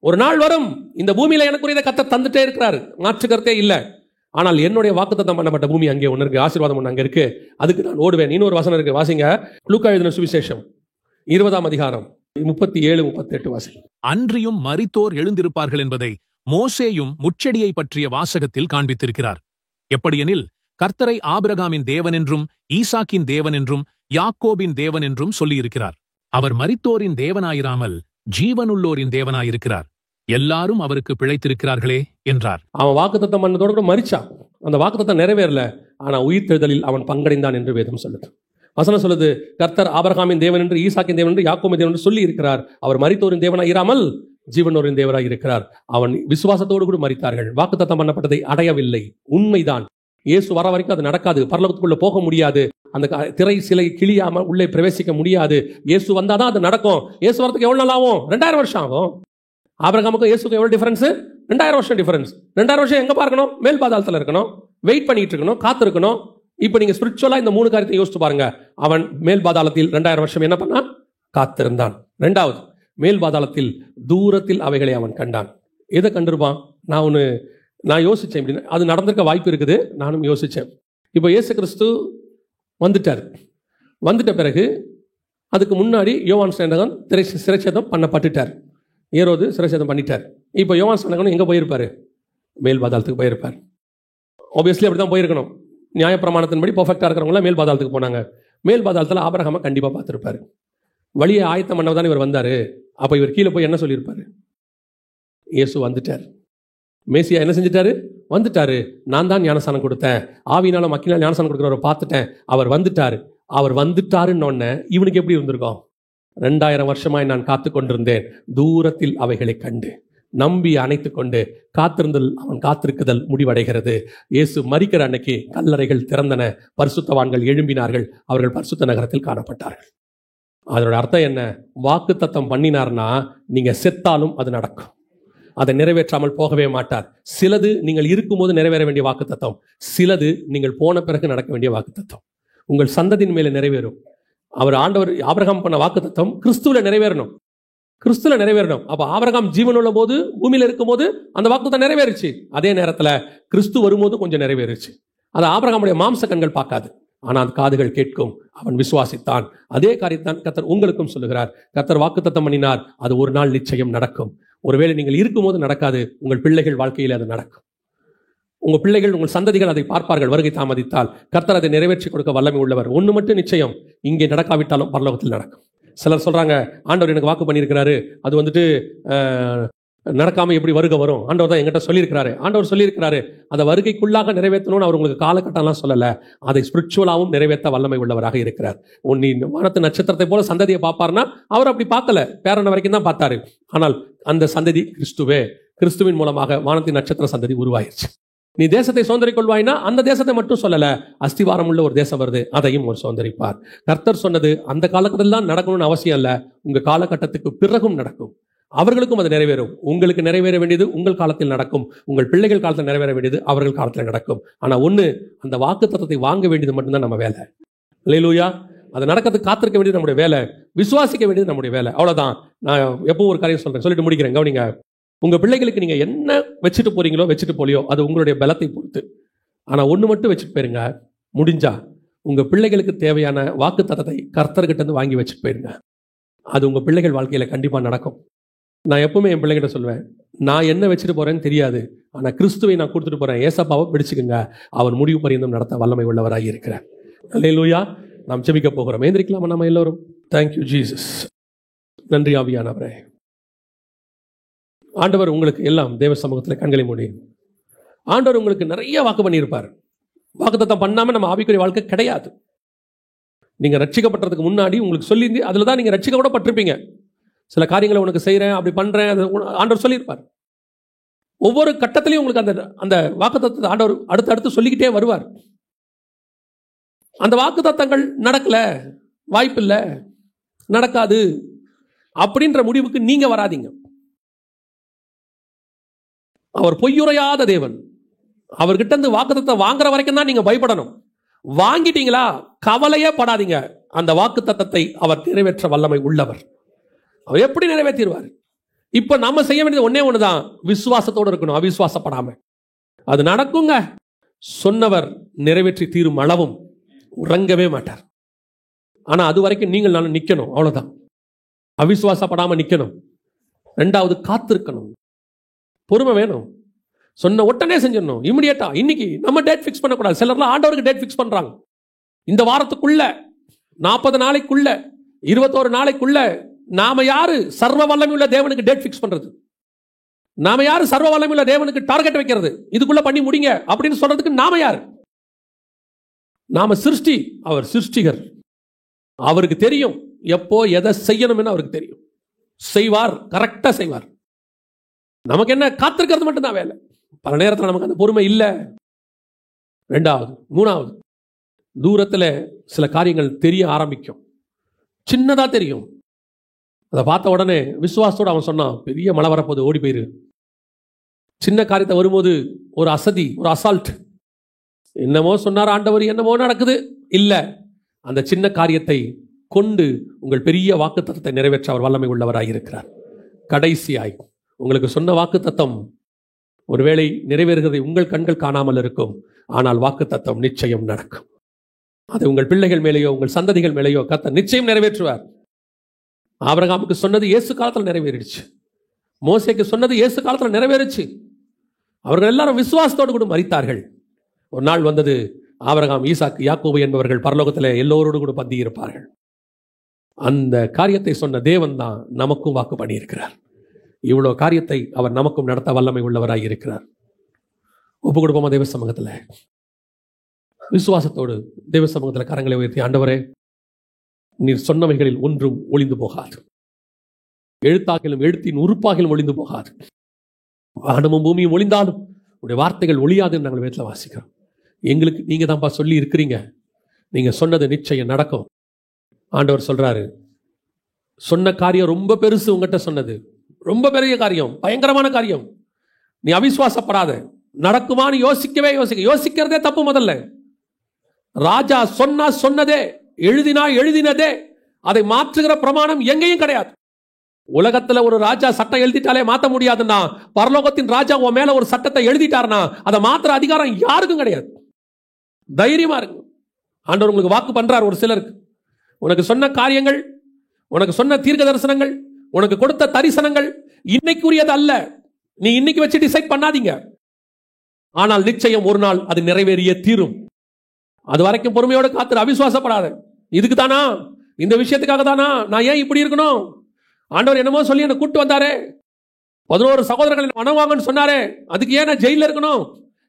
ஒரு நாள் வரும், இந்த பூமியில எனக்குரியதை கர்த்தர் தந்துட்டே இருக்கிறார், மாற்று கருத்தே இல்லை. ஆனால் என்னுடைய வாக்குத்தத்தம் பண்ணப்பட்ட பூமி அங்கே ஒன்று இருக்கு, ஆசீர்வாதம் ஒன்று அங்கே இருக்கு, அதுக்கு நான் ஓடுவேன். இன்னொரு வசனம் இருக்கு, வாசிங்க. லூக்கா எழுதின சுவிசேஷம் 20ஆம் அதிகாரம் 37-38 வாசி. அன்றியும் மரித்தோர் எழுந்திருப்பார்கள் என்பதை மோசேயும் முச்செடியை பற்றிய வாசகத்தில் காண்பித்திருக்கிறார். எப்படியெனில், கர்த்தரை ஆபிரகாமின் தேவன் என்றும் ஈசாக்கின் தேவன் என்றும் யாக்கோபின் தேவன் என்றும் சொல்லியிருக்கிறார். அவர் மரித்தோரின் தேவனாயிராமல் ஜீவனுள்ளோரின் தேவனாயிருக்கிறார். எல்லாரும் அவருக்கு பிழைத்திருக்கிறார்களே என்றார். அவன் வாக்குத்தத்தம் பண்ணதோடு கூட மரிச்சான். அந்த வாக்குத்தத்தம் நிறைவேறல, ஆனா உயிர்த்தெழுதலில் அவன் பங்கடைந்தான் என்று வேதம் சொல்லுது. வசனம் சொல்லுது, கர்த்தர் ஆபிரகாமின் தேவன் என்று ஈசாக்கின் தேவன் என்று யாக்கோபின் தேவன் என்று சொல்லி இருக்கிறார். அவர் மரித்தோரின் தேவனாய் இராமல் ஜீவனோரின் தேவனாய் இருக்கிறார். அவன் விசுவாசத்தோடு கூட மரித்தார்கள். வாக்குத்தத்தம் பண்ணப்பட்டதை அடையவில்லை, உண்மைதான். இயேசு வர வரைக்கும் அது நடக்காது. பரலோகத்துக்குள்ள போக முடியாது. அந்த திரை சிலை கிளியாம உள்ளே பிரவேசிக்க முடியாது. இயேசு வந்தாதான் அது நடக்கும். இயேசு வரதுக்கு எவ்வளவு நாள் ஆகும்? 2000 வருஷம் ஆகும். ஆபிரகாமுக்கும் இயேசுக்கும் எவ்வளவு டிஃபரன்ஸ்? 2000 வருஷம் டிஃபரன்ஸ். 2000 வருஷம் எங்க பார்க்கணும்? மேல் பாதாளத்தில் இருக்கணும், வெயிட் பண்ணிட்டு இருக்கணும், காத்திருக்கணும். இப்ப நீங்க ஸ்பிரிச்சுவலா இந்த 3 காரியத்தை யோசிச்சு பாருங்க. அவன் மேல் பாதாளத்தில் 2000 வருஷம் என்ன பண்ணான்? காத்திருந்தான். 2வது, மேல் பாதாளத்தில் தூரத்தில் அவைகளை அவன் கண்டான். எதை கண்டிருப்பான்? நான் யோசிச்சேன், இப்படின்னா அது நடந்திருக்க வாய்ப்பு இருக்குது. நானும் யோசிச்சேன். இப்போ இயேசு கிறிஸ்து வந்துட்டார். வந்துட்ட பிறகு அதுக்கு முன்னாடி யோவான் ஸ்நானகன் சிறைச்சேதம் பண்ணப்பட்டுட்டார். ஏரோது சிறைச்சேதம் பண்ணிட்டார். இப்போ யோவான் ஸ்நானகன் எங்கே போயிருப்பார்? மேல் பாதாளத்துக்கு போயிருப்பார். ஆப்வியஸ்லி அப்படி தான் போயிருக்கணும். நியாயப்பிரமாணத்தின்படி பர்ஃபெக்டாக இருக்கிறவங்களாம் மேல் பாதாளத்துக்கு போனாங்க. மேல் பாதாளத்தில் ஆபிரகாமை கண்டிப்பாக பார்த்துருப்பார். வழியை ஆயத்தம் பண்ண தான் இவர் வந்தார். அப்போ இவர் கீழே போய் என்ன சொல்லியிருப்பார்? இயேசு வந்துட்டார், மேசியா என்ன செஞ்சிட்டாரு? வந்துட்டாரு. நான் தான் ஞானஸ்தானம் கொடுத்தேன், ஆவியினாலும் மக்கினால் ஞானஸ்தானம் கொடுக்குறவரை பார்த்துட்டேன், அவர் வந்துட்டார். அவர் வந்துட்டாருன்னு இவனுக்கு எப்படி இருந்திருக்கும்? 2000 வருஷமாய் நான் காத்து கொண்டிருந்தேன், தூரத்தில் அவைகளை கண்டு நம்பி அணைத்து கொண்டு காத்திருந்தல் அவன் காத்திருக்குதல் முடிவடைகிறது. இயேசு மரிக்கிற அன்னைக்கு கல்லறைகள் திறந்தன, பரிசுத்தவான்கள் எழும்பினார்கள், அவர்கள் பரிசுத்த நகரத்தில் காணப்பட்டார்கள். அதோட அர்த்தம் என்ன? வாக்கு தத்தம் பண்ணினார்னா நீங்க செத்தாலும் அது நடக்கும். அதை நிறைவேற்றாமல் போகவே மாட்டார். சிலது நீங்கள் இருக்கும்போது நிறைவேற வேண்டிய வாக்கு தத்தம், சிலது நீங்கள் போன பிறகு நடக்க வேண்டிய வாக்கு தத்தம். உங்கள் சந்ததியின் மேலே நிறைவேறும். அவர் ஆண்டவர் ஆபிரகாம் பண்ண வாக்கு தத்தம் கிறிஸ்துல நிறைவேறணும். கிறிஸ்துல நிறைவேறணும். அப்ப ஆபிரகாம் ஜீவனுள்ள போது, பூமியில இருக்கும் போது அந்த வாக்குத்தத்தம் நிறைவேறுச்சு. அதே நேரத்துல கிறிஸ்து வரும்போது கொஞ்சம் நிறைவேறுச்சு. அது ஆபிரகாமுடைய மாம்ச கண்கள் பார்க்காது, ஆனால் காதுகள் கேட்கும். அவன் விசுவாசித்தான். அதே காரியத்தான் கர்த்தர் உங்களுக்கும் சொல்லுகிறார். கர்த்தர் வாக்குத்தத்தம் பண்ணினார், அது ஒரு நாள் நிச்சயம் நடக்கும். ஒருவேளை நீங்கள் இருக்கும்போது நடக்காது, உங்கள் பிள்ளைகள் வாழ்க்கையில் அது நடக்கும். உங்க பிள்ளைகள், உங்கள் சந்ததிகள் அதை பார்ப்பார்கள். வருகை தாமதித்தால் கர்த்தர் அதை நிறைவேற்றி கொடுக்க வல்லமை உள்ளவர். ஒன்று மட்டும் நிச்சயம், இங்கே நடக்காவிட்டாலும் பரலோகத்தில் நடக்கும். சிலர் சொல்றாங்க, ஆண்டவர் எனக்கு வாக்கு பண்ணியிருக்கிறாரு, அது வந்துட்டு நடக்காம எப்படி வருகை வரும்? ஆண்டவர் தான் எங்கிட்ட சொல்லியிருக்கிறாரு. ஆண்டவர் சொல்லியிருக்கிறாரு, அதை வருகைக்குள்ளாக நிறைவேற்றணும்னு அவர் உங்களுக்கு காலகட்டம்லாம் சொல்லலை. அதை ஸ்பிரிச்சுவலாகவும் நிறைவேற்ற வல்லமை உள்ளவராக இருக்கிறார். நீ வானத்து நட்சத்திரத்தை போல சந்ததியை பார்ப்பார்னா அவர் அப்படி பார்க்கல, பேரன வரைக்கும் தான் பார்த்தாரு. ஆனால் அந்த சந்ததி கிறிஸ்துவின் மூலமாக வானத்தின் நட்சத்திர சந்ததி உருவாயிருச்சு. நீ தேசத்தை சுதந்திரிக் கொள்வாய்னா அந்த தேசத்தை மட்டும் சொல்லல, அஸ்திவாரம் உள்ள ஒரு தேசம் வருது, அதையும் ஒரு சுதந்திரிப்பார். கர்த்தர் சொன்னது அந்த காலகட்டத்தில் தான் நடக்கணும்னு அவசியம் இல்லை, உங்க காலகட்டத்துக்கு பிறகும் நடக்கும். அவர்களுக்கும் அது நிறைவேறும். உங்களுக்கு நிறைவேற வேண்டியது உங்கள் காலத்தில் நடக்கும், உங்கள் பிள்ளைகள் காலத்தில் நிறைவேற வேண்டியது அவர்கள் காலத்தில் நடக்கும். ஆனா ஒண்ணு, அந்த வாக்குத்தத்தத்தை வாங்க வேண்டியது மட்டும்தான் நம்ம வேலை. அல்லேலூயா. அது நடக்கிறதுக்கு காத்திருக்க வேண்டியது நம்முடைய வேலை, விசுவாசிக்க வேண்டியது நம்முடைய வேலை. அவ்வளவுதான். நான் எப்பவும் ஒரு காரியம் சொல்றேன், சொல்லிட்டு முடிக்கிறேன். கவனிங்க. உங்க பிள்ளைகளுக்கு நீங்க என்ன வச்சுட்டு போறீங்களோ வச்சுட்டு போலியோ அது உங்களுடைய பலத்தை பொறுத்து. ஆனா ஒண்ணு மட்டும் வச்சுட்டு போயிருங்க, முடிஞ்சா உங்க பிள்ளைகளுக்கு தேவையான வாக்கு தத்தத்தை கர்த்தர்கிட்ட இருந்து வாங்கி வச்சுட்டு போயிருங்க. அது உங்க பிள்ளைகள் வாழ்க்கையில கண்டிப்பா நடக்கும். நான் எப்பவுமே என் பிள்ளைகிட்ட சொல்வேன், நான் என்ன வச்சுட்டு போறேன்னு தெரியாது, ஆனா கிறிஸ்துவை நான் கொடுத்துட்டு போறேன், ஏசப்பாவை பிடிச்சுக்குங்க, அவர் முடிவு பரியந்தம் நடத்த வல்லமை உள்ளவராக இருக்கிறார். அல்லேலூயா. நாம் ஜெபிக்க போகிறோம். எந்திரிக்கலாமா நம்ம எல்லோரும்? Thank you Jesus. நன்றி ஆவியானவரே. ஆண்டவர் உங்களுக்கு எல்லாம் தேவ சமூகத்தில் கண்களை மூடி, ஆண்டவர் உங்களுக்கு நிறைய வாக்கு பண்ணியிருப்பார். வாக்குத்தத்தம் பண்ணாம நம்ம ஆவிக்குரிய வாழ்க்கை கிடையாது. நீங்க ரட்சிக்கப்பட்டதுக்கு முன்னாடி உங்களுக்கு சொல்லியிருந்து அதுல தான் நீங்க ரட்சிக்க கூட பட்டிருப்பீங்க. சில காரியங்களை உனக்கு செய்கிறேன், அப்படி பண்ணுறேன், அது ஆண்டவர் சொல்லியிருப்பார். ஒவ்வொரு கட்டத்திலையும் உங்களுக்கு அந்த அந்த வாக்குத்தத்தத்தை ஆண்டவர் அடுத்து சொல்லிக்கிட்டே வருவார். அந்த வாக்குத்தத்தங்கள் நடக்கல, வாய்ப்பில்லை, நடக்காது அப்படின்ற முடிவுக்கு நீங்க வராதீங்க. அவர் பொய்யுரையாத தேவன். அவர்கிட்ட இருந்து வாக்குத்தத்தத்தை வாங்குற வரைக்கும் தான் நீங்க பயப்படணும். வாங்கிட்டீங்களா, கவலையே படாதீங்க. அந்த வாக்குத்தத்தத்தை அவர் நிறைவேற்ற வல்லமை உள்ளவர். அவர் எப்படி நிறைவேற்றிடுவார்? இப்ப நாம செய்ய வேண்டியது ஒன்னே ஒண்ணுதான், விசுவாசத்தோடு இருக்கணும், அவிசுவாசப்படாம. அது நடக்குங்க. சொன்னவர் நிறைவேற்றி தீரும் அளவும் உறங்கவே மாட்டார். ஆனா அது வரைக்கும் நீங்கள் நான் நிக்கணும், அவ்வளவுதான். அவிசுவாசப்படாம நிக்கணும். ரெண்டாவது, காத்திருக்கணும், பொறுமை வேணும். சொன்ன உடனே செஞ்சிடணும், இமிடியேட்டா. இன்னைக்கு நம்ம டேட் ஃபிக்ஸ் பண்ணக்கூடாது. சிலர்லாம் ஆண்டவருக்கு டேட் ஃபிக்ஸ் பண்றாங்க. இந்த வாரத்துக்குள்ள, 40 நாளைக்குள்ள, 21 நாளைக்குள்ள. நாம யாரு சர்வ வல்லமையுள்ள தேவனுக்கு டேட் ஃபிக்ஸ் பண்றது? நாம யாரு சர்வ வல்லமையுள்ள தேவனுக்கு டார்கெட் வைக்கிறது? இதுக்குள்ள பண்ணி முடிங்க அப்படின்னு சொல்றதுக்கு நாம யாரு? நாம சிருஷ்டி, அவர் சிருஷ்டிகர். அவருக்கு தெரியும் எப்போ எதை செய்யணும்னு அவருக்கு தெரியும். செய்வார், கரெக்டா செய்வார். நமக்கு என்ன, காத்திருக்கிறது மட்டும்தான் வேலை. பல நேரத்தில் நமக்கு அந்த பொறுமை இல்லை. ரெண்டாவது, மூணாவது, தூரத்தில் சில காரியங்கள் தெரிய ஆரம்பிக்கும், சின்னதா தெரியும். அதை பார்த்த உடனே விசுவாசத்தோடு அவன் சொன்னான், பெரிய மழை வரப்போது, ஓடி போயிரு. சின்ன காரியத்தை வரும்போது ஒரு அசதி, ஒரு அசால்ட். என்னமோ சொன்னார் ஆண்டவர், என்னமோ நடக்குது. இல்லை, அந்த சின்ன காரியத்தை கொண்டு உங்கள் பெரிய வாக்குத்தத்தத்தை நிறைவேற்ற அவர் வல்லமை உள்ளவராக இருக்கிறார். கடைசியாய் உங்களுக்கு சொன்ன வாக்குத்தத்தம் ஒருவேளை நிறைவேறுகிறதை உங்கள் கண்கள் காணாமல் இருக்கும், ஆனால் வாக்குத்தத்தம் நிச்சயம் நடக்கும். அது உங்கள் பிள்ளைகள் மேலேயோ உங்கள் சந்ததிகள் மேலேயோ கர்த்தர் நிச்சயம் நிறைவேற்றுவார். ஆபிரகாமுக்கு சொன்னது இயேசு காலத்தில் நிறைவேறிடுச்சு. மோசேக்கு சொன்னது இயேசு காலத்தில் நிறைவேறிச்சு. அவர்கள் எல்லாரும் விசுவாசத்தோடு கூட மரித்தார்கள். ஒரு நாள் வந்தது, ஆபிரகாம், ஈசாக்கு, யாக்கோபு என்பவர்கள் பரலோகத்தில் எல்லோரோடு கூட பந்தி இருப்பார்கள். அந்த காரியத்தை சொன்ன தேவன் தான் நமக்கும் வாக்கு பண்ணியிருக்கிறார். இவ்வளோ காரியத்தை அவர் நமக்கும் நடத்த வல்லமை உள்ளவராக இருக்கிறார். ஒப்பு கொடுப்போமா தேவ சமூகத்தில்? விசுவாசத்தோடு தேவ சமூகத்தில் கரங்களை உயர்த்தி, ஆண்டவரே, நீர் சொன்னவைகளில் ஒன்றும் ஒளிந்து போகாது. எழுத்தாகிலும் எழுத்தின் உறுப்பாகிலும் ஒளிந்து போகாது. வானமும் பூமியும் ஒளிந்தாலும் உடைய வார்த்தைகள் ஒளியாதுன்னு நாங்கள் வேதத்தில் வாசிக்கிறோம். எங்களுக்கு நீங்க தான்ப்பா சொல்லி இருக்கிறீங்க, நீங்க சொன்னது நிச்சயம் நடக்கும். ஆண்டவர் சொல்றாரு, சொன்ன காரியம் ரொம்ப பெருசு, உங்ககிட்ட சொன்னது ரொம்ப பெரிய காரியம், பயங்கரமான காரியம். நீ அவிசுவாசப்படாத. நடக்குமான்னு யோசிக்கிறதே தப்பு. முதல்ல ராஜா சொன்னா சொன்னதே, எழுதினா எழுதினதே, அதை மாற்றுகிற பிரமாணம் எங்கேயும் கிடையாது. உலகத்துல ஒரு ராஜா சட்டம் எழுதிட்டாலே மாற்ற முடியாதுன்னா, பரலோகத்தின் ராஜா உன் மேல ஒரு சட்டத்தை எழுதிட்டாருன்னா அதை மாற்ற அதிகாரம் யாருக்கும் கிடையாது. தைரியமா இருக்கு. ஆண்டவர் உங்களுக்கு வாக்கு பண்றார். ஒரு சிலருக்கு உனக்கு சொன்ன காரியங்கள், உனக்கு சொன்ன தீர்க்க தரிசனங்கள், உனக்கு கொடுத்த தரிசனங்கள் இன்னைக்குரியது அல்ல. நீ இன்னைக்கு வச்சு டிசைட் பண்ணாதீங்க. ஆனால் நிச்சயம் ஒரு நாள் அது நிறைவேறிய தீரும். அது வரைக்கும் பொறுமையோடு காத்துரு. அவிசுவாசப்படாத. இதுக்கு தானா, இந்த விஷயத்துக்காக தானா நான் ஏன் இப்படி இருக்கணும்? ஆண்டவர் என்னமோ சொல்லி என்ன கூட்டு வந்தாரே, 11 சகோதரர்கள் மனவாங்கன்னு சொன்னாரே, அதுக்கு ஏன் நான் ஜெயில இருக்கணும்?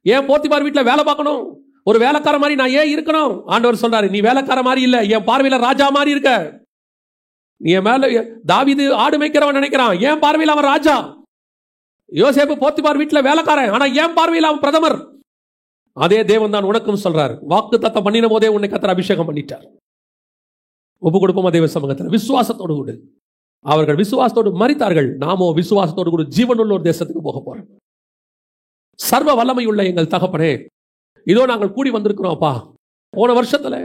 ஏன் போத்திபார் வீட்டில் வேலை பார்க்கணும்? ஒரு வேலைக்கார மாதிரி நான் ஏன் இருக்கணும்? ஆண்டவர் சொல்றாரு, நீ வேலைக்கார மாதிரி இல்ல, என் பார்வையில ராஜா மாதிரி இருக்க. நீ என் மேல தாவீது ஆடு மேய்க்கிறவன் நினைக்கிறான், என் பார்வையில் அவன் ராஜா. யோசேப்பு போத்திபார் வீட்டில் வேலைக்காரன், ஆனா என் பார்வையில் அவன் பிரதமர். அதே தேவன் தான் உனக்கும் சொல்றார். வாக்கு தத்தம் பண்ணின போதே உன்னை கர்த்தர் அபிஷேகம் பண்ணிட்டார். ஒப்பு கொடுப்போமா தேவ சமூகத்தில்? விசுவாசத்தோடு கூட அவர்கள் விசுவாசத்தோடு மரித்தார்கள். நாமோ விசுவாசத்தோடு கூட ஜீவனுள்ள ஒரு தேசத்துக்கு போக போறோம். சர்வ வல்லமையுள்ள எங்கள் தகப்பனே, இதோ நாங்கள் கூடி வந்திருக்கிறோம் அப்பா. போன வருஷத்துல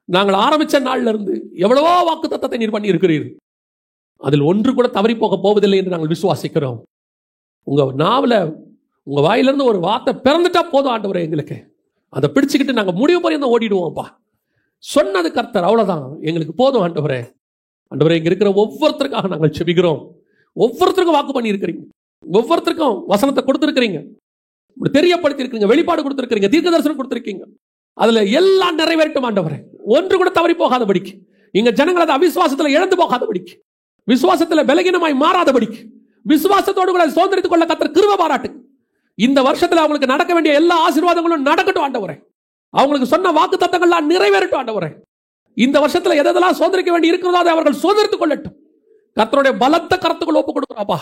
நாங்கள் ஆரம்பிச்ச நாள்ல இருந்து எவ்வளவோ வாக்கு தத்தத்தை நீர் பண்ணி இருக்கிறீர்கள். அதில் ஒன்று கூட தவறி போக போவதில்லை என்று நாங்கள் விசுவாசிக்கிறோம். உங்க நாவல, உங்க வாயிலிருந்து ஒரு வார்த்தை பிறந்துட்டா போதும் ஆண்டவரே, எங்களுக்கு அதை பிடிச்சுக்கிட்டு நாங்கள் முடிவு பரியந்தம் ஓடிடுவோம்ப்பா. சொன்னது கர்த்தர், அவ்வளவுதான், எங்களுக்கு போதும் ஆண்டவரே. ஆண்டவரே, இங்க இருக்கிற ஒவ்வொருத்தருக்காக நாங்கள் செபிக்கிறோம். ஒவ்வொருத்தருக்கும் வாக்கு பண்ணி இருக்கிறீங்க, ஒவ்வொருத்தருக்கும் வசனத்தை கொடுத்திருக்கிறீங்க, தெரியப்படுத்தி இருக்கிறீங்க, வெளிப்பாடு கொடுத்திருக்கிறீங்க, தீர்க்க தரிசனம் கொடுத்திருக்கீங்க. அதுல எல்லாம் நிறைவேறட்டும் ஆண்டவரே. ஒன்று கூட தவறி போகாதபடிக்கு, இங்க ஜனங்கள் அதை அவிசுவாசத்துல இழந்து போகாதபடிக்கு, விசுவாசத்துல பலகீனமாய் மாறாதபடிக்கு, விசுவாசத்தோடு கூட சுதந்திரித்துக் கொள்ள கர்த்தர் கிருபை பாராட்டு. இந்த வருஷத்துல அவங்களுக்கு நடக்க வேண்டிய எல்லா ஆசீர்வாதங்களும் நடக்கட்டும் ஆண்டவரே. அவங்களுக்கு சொன்ன வாக்கு தத்தங்கள்லாம் நிறைவேறட்டும் ஆண்டவரே. இந்த வருஷத்துல எதெல்லாம் சுதந்திரிக்க வேண்டி இருக்கிறதோ அதை அவர்கள் சுதந்திரித்துக் கொள்ளட்டும். கர்த்தருடைய பலத்த கருத்துக்கள் ஒப்பு கொடுக்குறாப்பா.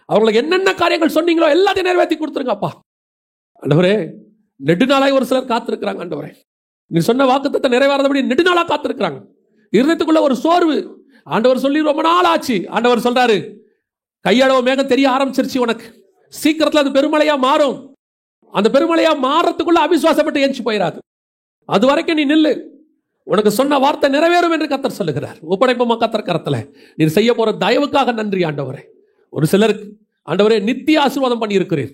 அவங்களுக்கு என்னென்ன காரியங்கள் சொன்னீங்களோ எல்லாத்தையும் நிறைவேற்றி கொடுத்துருங்கப்பா ஆண்டவரே. நெடுநாளாய் ஒரு சிலர் காத்திருக்கிறாங்க ஆண்டவரே. நீ சொன்ன வாக்குத்தத்தம் நிறைவேறாதபடி நெடுநாளா காத்திருக்கிறாங்க. இருதயத்துக்குள்ள ஒரு சோர்வு. ஆண்டவர் சொல்லி ரொம்ப நாள் ஆச்சு. ஆண்டவர் சொல்றாரு, கையளவு மேகம் தெரிய ஆரம்பிச்சிருச்சு உனக்கு, சீக்கிரத்துல அது பெருமழையா மாறும். அந்த பெருமழையா மாறத்துக்குள்ள அவிசுவாசப்பட்டு ஏஞ்சி போயிடாது. அது வரைக்கும் நீ நில்லு. உனக்கு சொன்ன வார்த்தை நிறைவேறும் என்று கர்த்தர் சொல்லுகிறார். ஒப்படைப்போமா கர்த்தர் கரத்துல? நீர் செய்ய போற தயவுக்காக நன்றி ஆண்டவரே. ஒரு சிலருக்கு ஆண்டவரே நித்திய ஆசீர்வாதம் பண்ணி இருக்கிறீர்.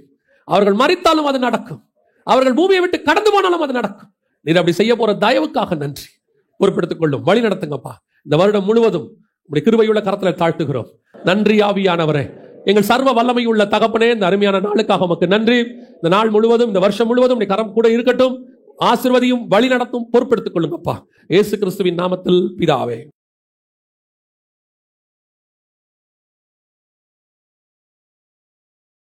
அவர்கள் மரித்தாலும் அது நடக்கும், அவர்கள் பூமியை விட்டு கடந்து போனாலும் அது நடக்கும். நீர் அப்படி செய்ய போற தயவுக்காக நன்றி. பொறுப்பெடுத்துக் கொள்ளும், வழி நடத்துங்கப்பா. இந்த வருடம் முழுவதும் உடைய கிருபையுள்ள கரத்துல தாழ்த்துகிறோம். நன்றி ஆவியானவரே. எங்கள் சர்வ வல்லமை உள்ள தகப்பனே, இந்த அருமையான நாளுக்காக உமக்கு நன்றி. இந்த நாள் முழுவதும், இந்த வருஷம் முழுவதும் உடைய கரம் கூட இருக்கட்டும். ஆசீர்வதியும், வழி நடத்தும், பொறுப்பெடுத்துக் கொள்ளுங்கப்பா. இயேசு கிறிஸ்துவின் நாமத்தில் பிதாவே.